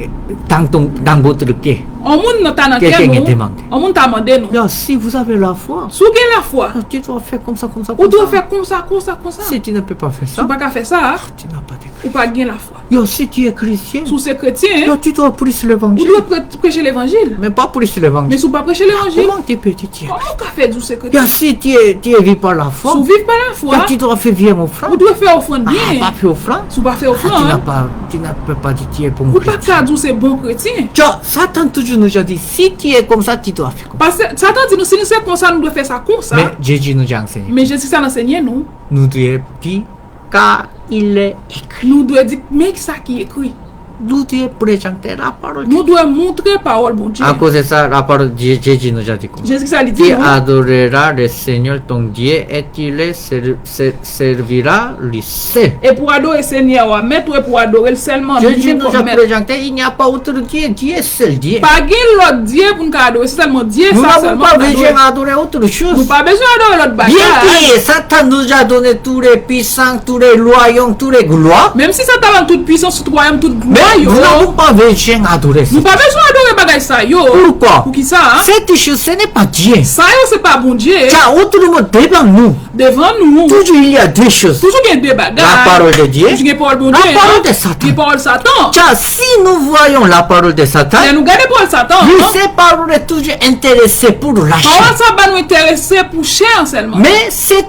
dans votre cœur. on monde dans ta Quelqu'un nous, est demandé. on monde t'a demandé nous. Là, si vous avez la foi, Si vous avez la foi, tu dois faire comme ça, comme ça, ou comme doit ça. faire comme ça, comme ça, comme ça. Si tu ne peux pas faire Si ça, vous pas faire ça, tu n'as pas de foi. ou pas gagner la foi. Yo, si tu es chrétien, Si vous êtes chrétien, yo, tu dois prêcher vous l'évangile. devez prêcher l'évangile. Mais pas prêcher Mais l'évangile. si vous pas prêcher l'évangile, Comment tu peux te dire? comment vous faire du secret? Yo, si tu es vu par la Si foi, vous vivez pas la yo, foi, tu dois faire bien offrande. vous devez faire offrande Ah, bien. pas faire offrande. Si vous pas faire Ah, offrande, tu ne peux pas dire tu es bon vous pas chrétien. faire du c'est bon chrétien. Tu vois, Satan toujours nous a dit, si tu es comme ça, tu dois faire comme ça. Parce que Satan dit nous, si nous sommes comme ça, nous devons faire ça comme ça. Mais Jésus nous a enseigné. Mais Jésus ça enseigné nous. Nous devons dire, car il est écrit. Nous devons dire, mais ça qui est écrit. Nous devons présenter la parole. Nous devons montrer parole, bon Dieu. À cause de ça, la parole de Jésus nous a dit comme ça. Jésus ça lui dit, Tu non? adoreras le Seigneur ton Dieu et tu le serviras lui seul. Et pour adorer le Seigneur, on va mettre pour adorer le seulement. Jésus Nous nous a devons mettre. présenté, il n'y a pas autre Dieu, Dieu est seul Dieu. Pas gain l'autre Dieu pour nous adorer, c'est seulement Dieu, Nous ça n'avons seulement. pas nous besoin adorer. d'adorer autre Nous chose. pas besoin d'adorer l'autre Bien bagage. que Satan nous a donné tous les puissants, tous les royaumes, tous les gloires, Même si ça t'a toute puissance, tout royaume, toute mais gloire, nous yo. n'avons pas besoin d'adorer ça. Nous pas besoin d'adorer bagage ça, yo. Pourquoi? Pour qui ça, hein? Cette chose, ce n'est pas Dieu. Ça, yo, c'est pas bon Dieu. Car autrement, devant nous, Devant nous, toujours il y a deux choses. toujours il y a deux bagages. La parole de Dieu, Toujours il y a parole bon la Dieu. parole de Il y Satan. a parole Satan. Car si nous voyons la parole de Satan, Et nous gardons parole Satan. lui, hein? ces paroles est toujours intéressé pour lâcher. Parole ça va nous intéresser pour cher seulement. Mais ces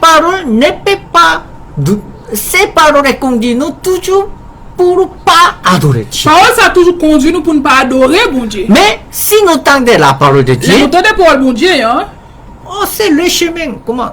paroles ne peuvent pas, ces paroles conduisent nous toujours pour pas adorer Dieu. Parole ça toujours conduit nous pour ne pas adorer bon Dieu. Mais si nous tendons la parole de Dieu, Nous entendons parole bon Dieu, hein? oh, c'est le chemin. Comment?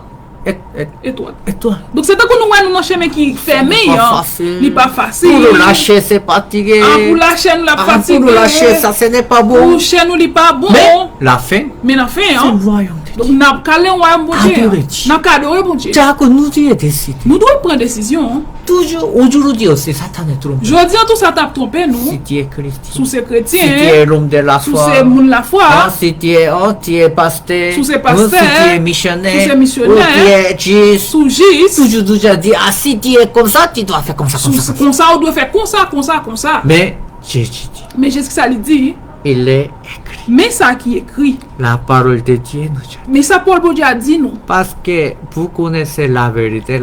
Et toi? Et toi? Donc c'est tant que nous voyons un chemin qui est fermé, Pas hein? facile. Il n'est pas facile. Pour le lâcher, c'est fatigué. Ah, pour lâcher nous la Ah, fatigue. pour le lâcher, ça, ce n'est pas bon. Pour lâcher nous, il n'est pas bon. Mais la fin, Mais en fait, c'est hein? le royaume de Donc Dieu. nous avons calé un royaume bon Dieu. Adorer hein? Dieu. Nous avons adoré bon Dieu. C'est-à-dire que nous devons décider. Nous devons prendre décision. Hein? Toujours, aujourd'hui aussi, Satan est trompé. Je dis tout ça t'a trompé Si nous. tu es chrétien, Sous ces si tu chrétiens, es l'homme de la sous foi, ces moun la foi, ah, si tu es pasteur, Sous ces ou pasteurs, si tu es missionnaire, sous ces ou missionnaires, tu es juste, sous Jésus. toujours déjà dit, ah, si tu es comme ça, tu dois faire comme ça, comme ça. Comme ça, on doit faire comme ça, comme ça, comme ça. Mais Jésus dit, Mais Jésus ça lui dit, il est écrit. mais ça qui est écrit. La parole de Dieu nous dit. Mais ça, Paul bon Dieu a dit nous. Parce que vous connaissez la vérité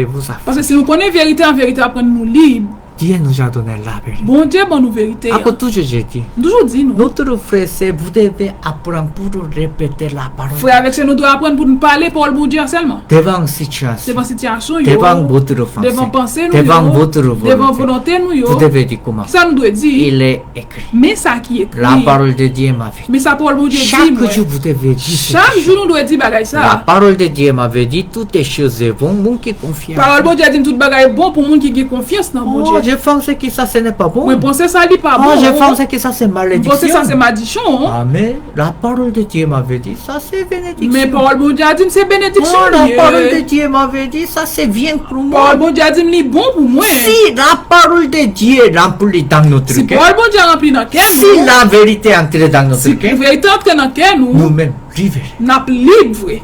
vous a Parce que si nous connaissons la vérité, en vérité, après nous libre. Dieu nous a donné la vérité. Bon Dieu, bon nous vérité. À cause toujours j'ai dit, Toujours dit nous. notre frère, c'est vous devez apprendre pour répéter la parole. Frère, avec ça, nous devons apprendre pour nous parler, Paul bon Dieu seulement. Devant situation, Devant situation, yo. devant votre pensée, Devant pensée, nous. devant yo. votre Devant volonté, volonté, nous. Yo. vous devez dire comment. Ça nous doit dire. Il est écrit. Mais ça qui est écrit. La parole de Dieu m'a dit. Mais ça, Paul bon Dieu dit. Chaque moi. jour, vous devez dire. Chaque jour, nous devons dire bagaille La ça. parole de Dieu m'avait dit toutes les choses est bon, mon qui confie. Parole bon Dieu dit tout bagaille bon pour monde qui a confiance dans bon Oh, Dieu. je pense que ça, ce n'est pas bon. Mais penser ça dit pas Oh, bon. je pense que ça, c'est Penser malédiction. ça c'est malédiction. Ah, mais la parole de Dieu m'avait dit, ça, c'est bénédiction. Mais parole bon Dieu a dit c'est bénédiction. Oh, la lié. parole de Dieu m'avait dit, ça, c'est bien pour moi. Parole bon Dieu a dit li bon pour moi. Si la parole de Dieu est remplie dans notre Si cœur, parole bon Dieu rempli dans cœur si nous. la vérité est entrée dans notre Si cœur, vérité entre dans cœur nous. nous-mêmes, libérés. N'a libre vrai.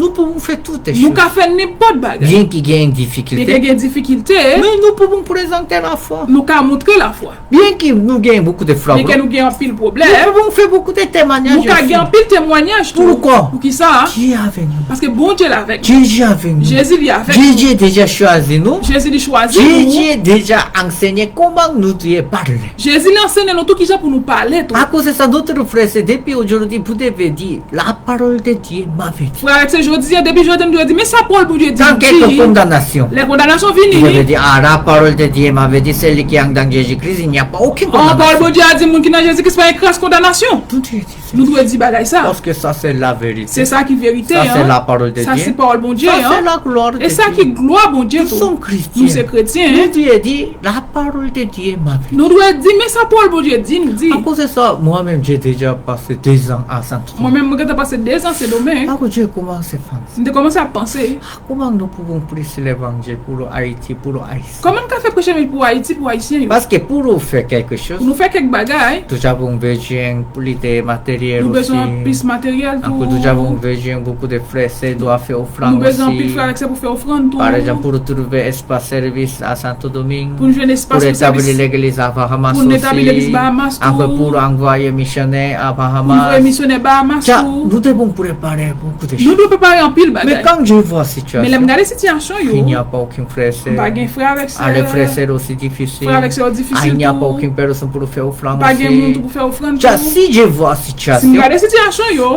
nous pouvons faire toutes les nous choses. ka faire n'importe bagage. Bien qu'il y ait une Dès qu'il y difficulté, a des difficultés, mais nous pouvons présenter la foi. nous ka montrer la foi. Bien qu'il nous gagne beaucoup de Dès que problèmes, nous avons pile problème, nous pouvons faire beaucoup de témoignages. nous ka aussi. gagner pile témoignage. Pourquoi? Pour qui ça? Qui est avec nous? Parce que bon Dieu est avec nous. Jésus est avec nous. Jésus est avec nous. Jésus a déjà choisi nous. Jésus l'a choisi Jésus nous. a déjà enseigné comment nous devons parler. Jésus l'a enseigné nous tout qui ça pour nous parler. tout. À cause de ça, notre frère, c'est depuis aujourd'hui, vous devez dire, la parole de Dieu m'avait dit. Frère, c'est aujourd'hui, depuis aujourd'hui, nous devons dire, mais ça parole pour Dieu dit. Dans quelques condamnations, Les condamnations vous devez viennent. dire, ah, la parole de Dieu m'avait dit, celui qui est dans Jésus-Christ, il n'y a pas aucune En parole condamnation. pour Dieu a dit, moun qui dans Jésus-Christ pas écrase condamnation. Tout est dit. Nous devons dire bagaille ça. Parce que ça, c'est la vérité. C'est ça qui est vérité. Ça, c'est hein. la parole de Ça, Dieu. c'est parole bon Dieu. Ça, c'est hein. la gloire de Et ça qui Dieu. gloire bon Dieu. Nous tout. sommes chrétiens. Nous sommes chrétiens. Nous hein. Dieu dit, la parole de Dieu m'avait dit. Nous devons dire, mais ça parole bon Dieu dit, nous dit. À cause de ça, moi-même, j'ai déjà passé 2 ans à Saint-Ouen. Moi-même, je passé 2 ans, c'est dommage. À cause de commencé à faire. J'ai commencé à penser, Comment nous pouvons prêcher l'évangile pour Haïti, pour Haïti? comment on fait prêcher pour Haïti, pour Haïtiens? Parce que pour nous faire quelque chose, Pour nous faire quelques bagailles, nous avons besoin plus de matériel nous aussi. avons besoin de plus de matériel pour. Nous avons besoin beaucoup de frères, c'est doit faire Nous offrande avons besoin de plus aussi. de frères accès pour faire offrande. Par exemple, pour trouver espace service à Santo-Domingue, Pour nous jouer un pour espace pour établir service. l'église à Bahamas Pour nous établir l'église aussi, Bahamas, encore tout. pour envoyer missionnaire à Pour nous Bahamas. faire missionnaire Bahamas. Tiens, tout. nous devons préparer beaucoup de Nous choses. devons préparer en pile Mais bagaille. quand je vois la Mais situation, les regarder situation, il n'y a yo. pas aucun frère, c'est Pas de frère avec ça. les frères, c'est aussi difficile. Frère avec ça Ah, difficile. il n'y a pas tout. aucune personne pour faire offrande Pas de monde aussi. pour faire offrande. Tiens, tout. si je vois la Si situation, nous regardons situation, yo.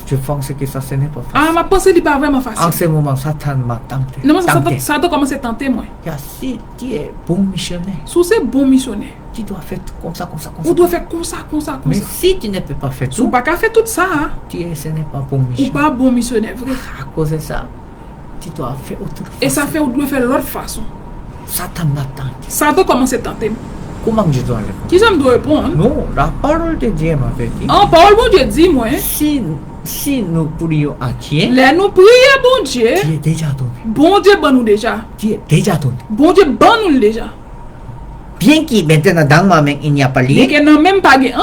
je pense que ça, ce n'est pas facile. Ah, ma pensée n'est pas vraiment En facile. ce moment, Satan m'a tenté. Non, ça Tenté. ça doit commencer à tenter, moi. Tiens, si tu es bon missionnaire, Si c'est bon missionnaire, tu dois faire tout comme ça, comme ça, comme on ça. doit faire comme ça, comme ça, comme Mais ça. si tu ne peux pas faire Si on tout, pas qu'à faire tout ça, hein, ce n'est pas bon ou missionnaire. pas bon missionnaire, vrai. À cause de ça, tu dois faire autre chose. Et ça fait, on doit faire l'autre façon. Satan m'a tenté. Ça doit commencer à tenter. Comment je dois répondre? Qui ça me doit répondre? Non, la parole de Dieu m'avait dit. En parole, bon Dieu dit, moi, Si nous prions à Dieu, là nous prions, bon Dieu. Dieu est déjà donné. Bon Dieu, ban nous déjà. Dieu est déjà donné. Bon Dieu, ban nous déjà. Bien qu'il maintenant dans ma main il n'y a pas Mais lié, que n'a même pas rien,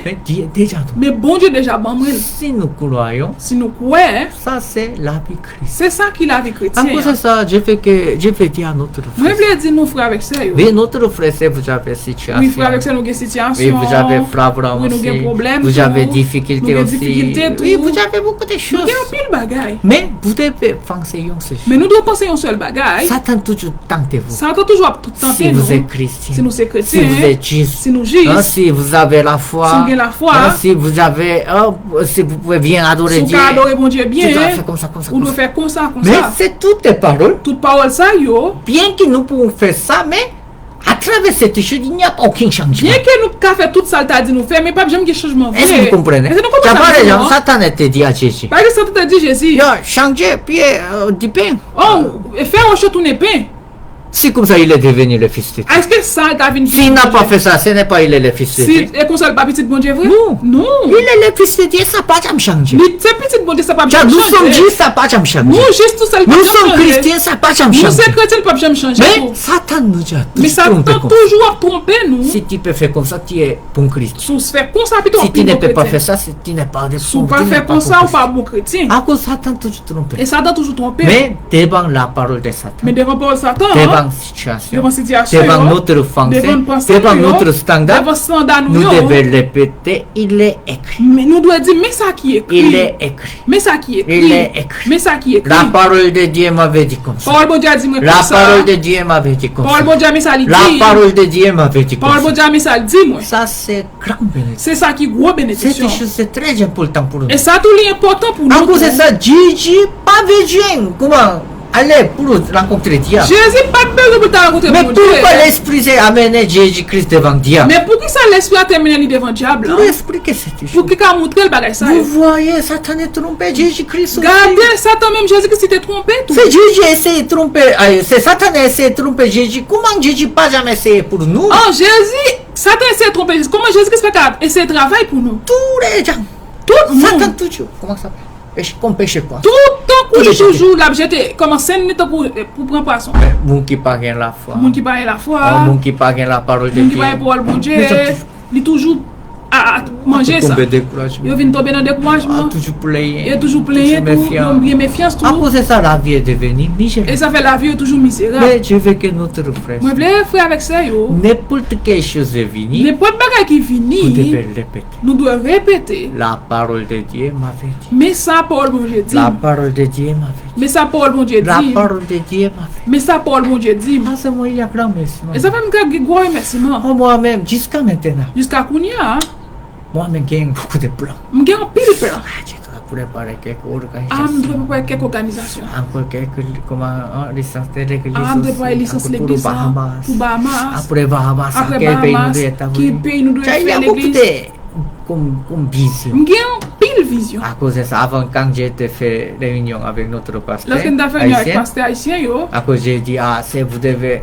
mais Dieu est déjà donné. mais bon Dieu déjà ban moi. Si nous croyons, Si nous croyons, ça c'est la vie Christ. c'est ça qu'il a avec En chrétien. cause de ça, je fais dire à notre Moi, frère. je voulais dire, nous frères avec ça. yo. Oui, notre frère, c'est vous avez situation. Oui, frère avec ça, nous avons des situations. Oui, vous avez problème Oui, nous aussi. avons des problèmes. Vous avez tout. difficultés Nous avons aussi. difficultés, tout. Oui, vous avez beaucoup de Nous choses. avons pile bagaille. Mais vous devez penser à ces choses. Mais nous devons penser à un seul bagaille. Satan toujours tentez vous. Ça doit toujours tout tenter Si nous. vous êtes chrétien, Si nous sommes si chrétiens, vous êtes juste, si nous juste, si vous avez la foi, si nous avons la foi, si vous avez, si vous pouvez bien adorer si nous Dieu, adorons bon Dieu tu bien, dois faire comme ça, comme ça. on Comme doit ça. faire comme ça, comme Mais ça. c'est toutes les paroles. Toute parole ça, yo. Bien que nous pouvons faire ça, mais à travers cette chose, il n'y a aucun changement. Bien que nous avons fait tout ça, t'as dit nous faire, mais pas jamais qu'il y ait changement. Est-ce que vous comprenez? Est-ce que nous Car par comprenons exemple, ça? Satan était dit à Jésus, Par exemple, ça t'a dit Jésus. il a changé puis du pain. Oh, faire un chat tourner pain. Si comme ça il est devenu le fils de Dieu. Est-ce que ça t'a vu? S'il n'a pas fait ça, ce n'est pas il est le fils de Si, Dieu. et qu'on soit pas petit bon Dieu vrai? Non. Non. Il est le fils de Dieu, ça n'a pas jamais changé. C'est petit bon Dieu, ça pas Car jamais nous sommes changer. justes, ça n'a pas jamais changé. Nous, juste tout ça, le Nous pas sommes changer. chrétiens, ça n'a pas jamais Nous, changé. c'est chrétien, le pas jamais changer. Mais Satan nous a Mais tous ça trompés t'a comme ça. toujours trompé, nous. Si tu peux faire comme ça, tu es bon chrétien. Si on se fait comme ça, puis Si tu ne peux pas faire ça, tu n'es pas de Si on pas faire comme ça, on pas bon chrétien. À cause de Satan, toujours trompé. Et Satan toujours trompé. Mais devant la parole de Satan, Mais devant Paul Satan, devant hein, la situation, devant situation, devant yo, notre pensée, devant pensée, devant yo, notre standard, devant standard, nous yo, devons répéter, il est écrit. mais nous devons dire, mais ça qui est écrit. Il est écrit. Mais ça qui est écrit. Il est écrit. Mais ça qui est écrit. La parole de Dieu m'avait dit comme ça. Parole bon Dieu a dit, moi, La comme ça. parole de Dieu m'avait dit comme Parole ça. bon Dieu a mis ça, il dit. La parole de Dieu m'avait dit comme Parole bon ça. Dieu a mis ça, il dit, moi. Ça, c'est grand bénédiction. C'est ça qui est gros Cette bénédiction. chose, c'est très important pour nous. Et ça, tout est important pour À nous. cause de ça, Jésus pas besoin. Comment aller pour rencontrer Dieu? Jésus pas besoin pour te rencontrer Mais mon Dieu. pourquoi l'Esprit s'est amené Jésus-Christ devant Dieu? Mais pour qui ça l'esprit a terminé devant le diable? Pour Hein? expliquer cette chose. Pour qui a montré le bagage ça? Vous voyez, Satan est trompé Jésus-Christ aussi. Gardez Satan même Jésus qui s'était trompé tout. C'est Jésus a essayé de tromper, c'est Satan a essayé de tromper Jésus. Comment Jésus pas jamais essayé pour nous? Oh Jésus, Satan essaie de tromper Jésus. Comment Jésus qui fait essayer de travailler pour nous? Tous les gens. Tout le Satan monde. toujours. Comment ça s'appelle? Comme péché quoi. Tout le temps Tous les qu'on toujours là, j'étais comme 5 minutes pour prendre poisson. Moun qui pas gain la foi. Moun qui parle la foi, Moun qui pas gain la parole de moun qui Dieu. parle pour le bon Dieu, Mais ça, il toujours à manger ça. découragement. Ils viennent tomber dans le découragement. Toujours plaigner. Et toujours plaigner, ils ont oublié méfiance. À cause de ça, la vie est devenue misérable. Et ça fait la vie toujours misérable. Mais je veux que notre frère, Moi, je voulais faire avec ça, yo. n'importe quelle chose est venue, N'importe quoi qui vous finit, devez répéter. nous devons répéter. La parole de Dieu m'avait dit. Mais ça, Paul, bon Dieu dit. La parole de Dieu m'avait dit. Mais ça, Paul, bon Dieu La dit. parole de Dieu m'avait dit. Mais ça, Paul, bon Dieu dit. Ah, c'est moi, il y a grand merci. Et ça fait me gros remerciement. Oh, moi-même, jusqu'à maintenant, Jusqu'à Kounia, moi-même, j'ai beaucoup de plans. je suis en pile plan. Ah, je dois préparer quelques Ah, je organisations. dois préparer quelques organisations. Encore quelques, licence de l'église. Ah, je dois préparer licence Encore l'église. pour Bahamas. Pour Bahamas. Après Bahamas, Après quel pays nous Bahamas, devons quel établir? pays nous devons Il y a faire beaucoup l'église. de comme vision. Je suis en pile vision. À cause de ça, avant quand j'ai fait réunion avec notre pasteur Lorsque nous avons fait avec haïtien, pasteur haïtien, yo, à cause j'ai dit, ah, c'est vous devez,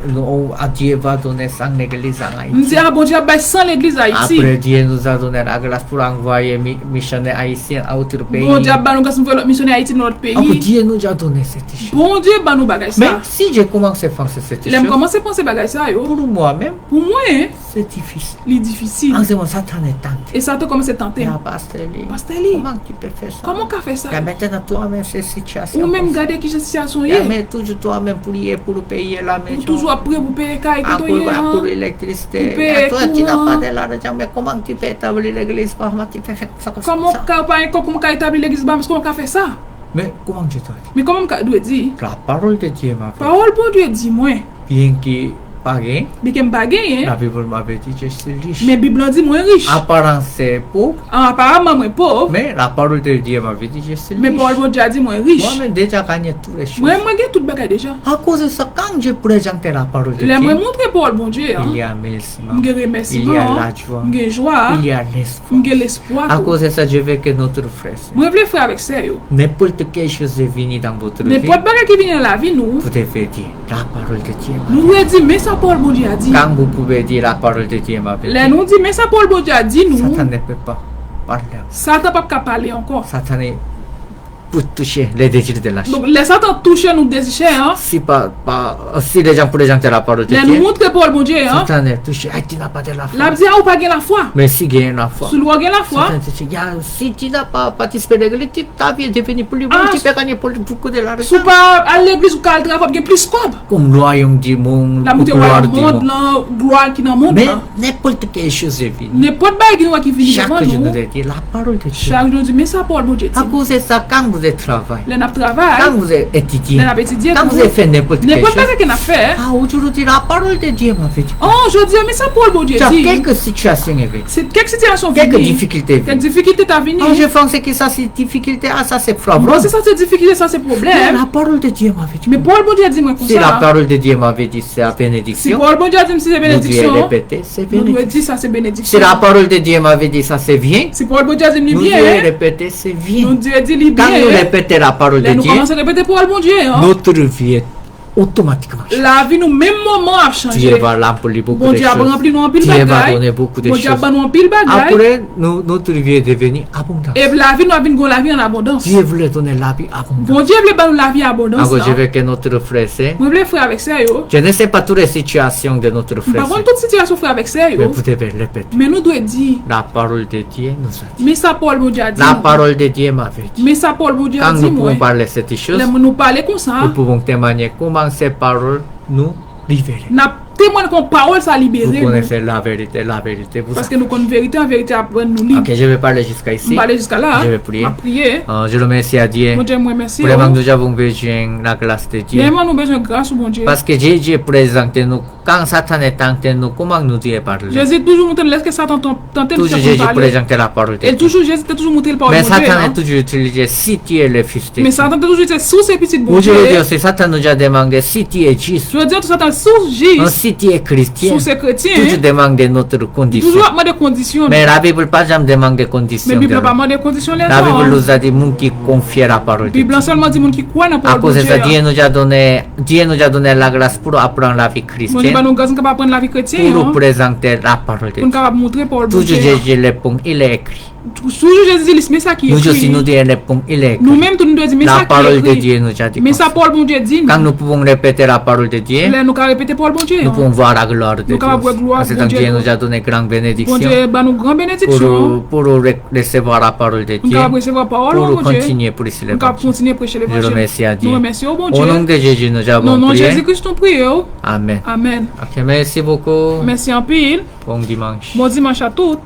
Dieu va donner 100 églises en nous Haïti. disons, ah bon Dieu, bah, sans l'église Haïti. Après, Dieu nous a donné la grâce pour envoyer missionnaires haïtiens à d'autres pays. Bon Dieu, bah, nous avons fait missionnaire Haïti dans notre Après, pays. Dieu nous a donné cette chose. Bon Dieu, bah, nous bagaille Mais ça. si j'ai commencé à faire cette Il a chose, commencé à penser bagaille ça, yo. pour moi-même, Pour moi, hein, c'est difficile. c'est difficile. En ce moment, Satan est tenté. Et ça te commence à tenter. Ah, pasteur Lee, Pasteur Lee, comment tu peux faire ça? comment qu'a fait ça? Car maintenant, toi-même, ces situations. Ou même garder qui situation Mais est. toujours toi-même prier pour payer la maison. Ou toujours après pour payer caille que toi pour est. l'électricité. Pour payer Et toi, tu n'as courant. pas de l'argent, mais comment tu peux établir l'église? Comment tu peux faire ça comme Comment ça? comment qu'a établi l'église Bahamas, comment qu'a fait ça? Mais comment je dois dire? Mais comment qu'a doit dire? La parole de Dieu m'a fait. Parole bon Dieu dit moi. Bien qu'il pas gain, Mais qu'elle pas gagné. la Bible m'avait dit je suis riche. Mais Bible dit moi riche. Apparence c'est pauvre, Apparemment moi pauvre. mais la parole de Dieu m'avait dit je suis Mais riche. Parole bon Dieu a dit moi riche. Moi-même déjà gagné toutes les choses. Moi j'ai tout bagage déjà. À cause de ça, quand je présente la parole de Là moi Dieu, montrer Parole bon Dieu. il y a remerciement, M'gè il y a remerciement. la joie, M'gè joie. il y a l'espoir. M'gè l'espoir. À cause de ça, je veux que notre frère, Moi voulais faire avec ça yo. n'importe quelle chose est venue dans votre vie, N'importe bagage qui vient dans la vie nous. vous devez dire la parole de Dieu. Nous devons dire mais ça Parole bon Dieu a dit. Quand vous pouvez dire la parole de Dieu m'avait Là dit, nous dit mais ça Parole bon Dieu a dit nous. Satan ne peut pas parler. Satan pas qu'à parler encore. Satan est pour toucher les désirs de la chair. Donc les Satan toucher nous désir hein. Si les gens présenter la parole de Là nous Dieu, montre Parole bon Dieu hein. Satan est touché. Ah, tu n'as pas de la foi. Là dit ah ou pas gain la foi. Mais si tu as la foi, Si loi gain la foi. Satan te dit, ah, si tu n'as pas participé de l'église, ta vie est devenue plus bonne, Ah, tu peux gagner beaucoup de l'argent. Si pas à l'église ou qu'à le travail plus quoi. Comme royaume du monde, La montée gloire au du monde monde. là, gloire qui dans le monde Mais là. n'importe quelle chose est venue. N'importe bagage qui vient Chaque devant jour, nous nous. devons dire la parole de Dieu. Chaque jour dit mais ça Parole bon Dieu dit. À cause de ça, quand vous êtes travail, Là n'a quand travail. vous êtes étudié, Là n'a étudié. quand vous avez fait n'importe quelle N'importe chose, bagage qu'on a fait. ah, aujourd'hui, la parole de Dieu m'a fait dire. Oh, je dis mais ça Parole bon Dieu Tu as dit. quelques situations venues, C'est quelques situations quelques venues. difficultés Quelques venues. difficultés t'as venu. Ah, je pensais que ça, c'est difficulté, ah, ça, c'est Bon, problème. c'est ça c'est difficulté, ça c'est Mais problème. la parole de Dieu m'avait dit. Mais Parole bon Dieu a dit moi comme Si la ça. parole de Dieu m'avait dit, c'est la Si bénédiction. Parole bon Dieu a dit c'est Vous devez bénédiction. répéter, c'est Nous devons bénédiction. dire ça c'est Si bénédiction. la parole de Dieu m'avait dit, ça, c'est bien. Si Parole bon Dieu a dit Nous bien. devons répéter, c'est Nous bien. devons dire Quand nous bien. répétons la parole de Là nous Dieu, commençons à répéter Parole bon Dieu. notre vie est automatiquement changée. La vie nous même moment a changé. Dieu va remplir beaucoup Bon de Dieu a choses. rempli nous en pile Dieu va bagaille. donner beaucoup de Bon Dieu a choses. ban nous en pile bagaille. Après, notre vie est devenue abondante. Et la vie nous a venu la vie en abondance. Dieu voulait donner la vie abondante. Bon Dieu veut ban nous la vie en abondance. Alors, je veux que notre frère, c'est... Moi je voulais faire avec ça yo. Je ne sais pas toutes les situations de notre frère, Par contre toute situation faire avec ça mais yo. vous devez répéter. Mais nous devons dire La parole de Dieu nous a dit. mais ça Paul bon Dieu a dit. La parole de Dieu m'avait dit. Mais ça Paul bon Dieu a Quand dit nous moi. pouvons parler de cette chose, Là nous parler comme ça. nous pouvons témoigner comment ces paroles nous libèrent. N'a témoigner qu'on parole ça Vous libérer. nous. connaissez la vérité, vous Parce que savez. nous connaissons vérité en vérité après nous libre. Ok, je vais parler jusqu'à On ici. va aller jusqu'à là. Je vais prier. On va prier. Je remercie à Dieu. Mon Dieu, moi merci. Vraiment, nous avons besoin de la grâce de Dieu. Vraiment nous besoin de grâce au bon Dieu. Parce que Jésus présente nous, quand Satan est tenté nous, comment nous Dieu parler. Jésus toujours montré laisse que Satan tenter de Toujours faire Jésus parler. présente la parole de Et Dieu. toujours Jésus t'a toujours montré le parole Mais de Dieu. Satan hein. est toujours utilisé si tu es le fils de Mais Dieu. Satan t'a toujours dit sous ces petites bon Dieu. Aujourd'hui aussi, Satan nous a demandé si tu es juste, Je veux dire tout Satan sous Jésus. si tu es chrétien, Sous ces chrétiens. toujours demande notre condition. Toujours à des conditions. Mais la Bible pas jamais demande des conditions. Mais de Bible n'a pas l'homme. demandé des conditions les La Bible gens. nous a dit monde qui confie la parole de Dieu. Bible seulement dit monde qui croit dans la À parole cause de de ça, Dieu. Dieu nous a donné la grâce pour apprendre la vie Mon Dieu, chrétienne, nous grâce capable prendre la vie chrétienne. pour nous hein. présenter la parole de Pour nous Dieu. capable montrer parole de Toujours Dieu. Jésus répond, il est écrit. Toujours Jésus dit, mais ça qui est Nous aussi, nous écrit. devons écrire. Nous-mêmes, tout nous devons dire, mais La ça qui parole est de écrit. Dieu nous a dit. Mais comme ça, ça. Paul, bon Dieu dit, Quand nous pouvons répéter la parole de Dieu, là, nous allons répéter Paul, bon Dieu. nous pouvons voir la gloire de Nous allons voir la Dieu. gloire Parce de que Dieu. Dieu nous a donné grande Bon bénédiction Dieu, bah, nous grande bénédiction. pour recevoir la parole de Nous Dieu, allons recevoir la parole, pour bon Dieu. continuer pour prêcher Nous allons l'évangile. continuer à prêcher Je l'évangile. remercie à Dieu. Nous remercions au bon Au nom Dieu. de Jésus, nous Non, avons non, prié. Jésus-Christ, nous prions. Amen. Amen. Ok, merci beaucoup. Merci en pile. Bon dimanche. Bon dimanche à tous.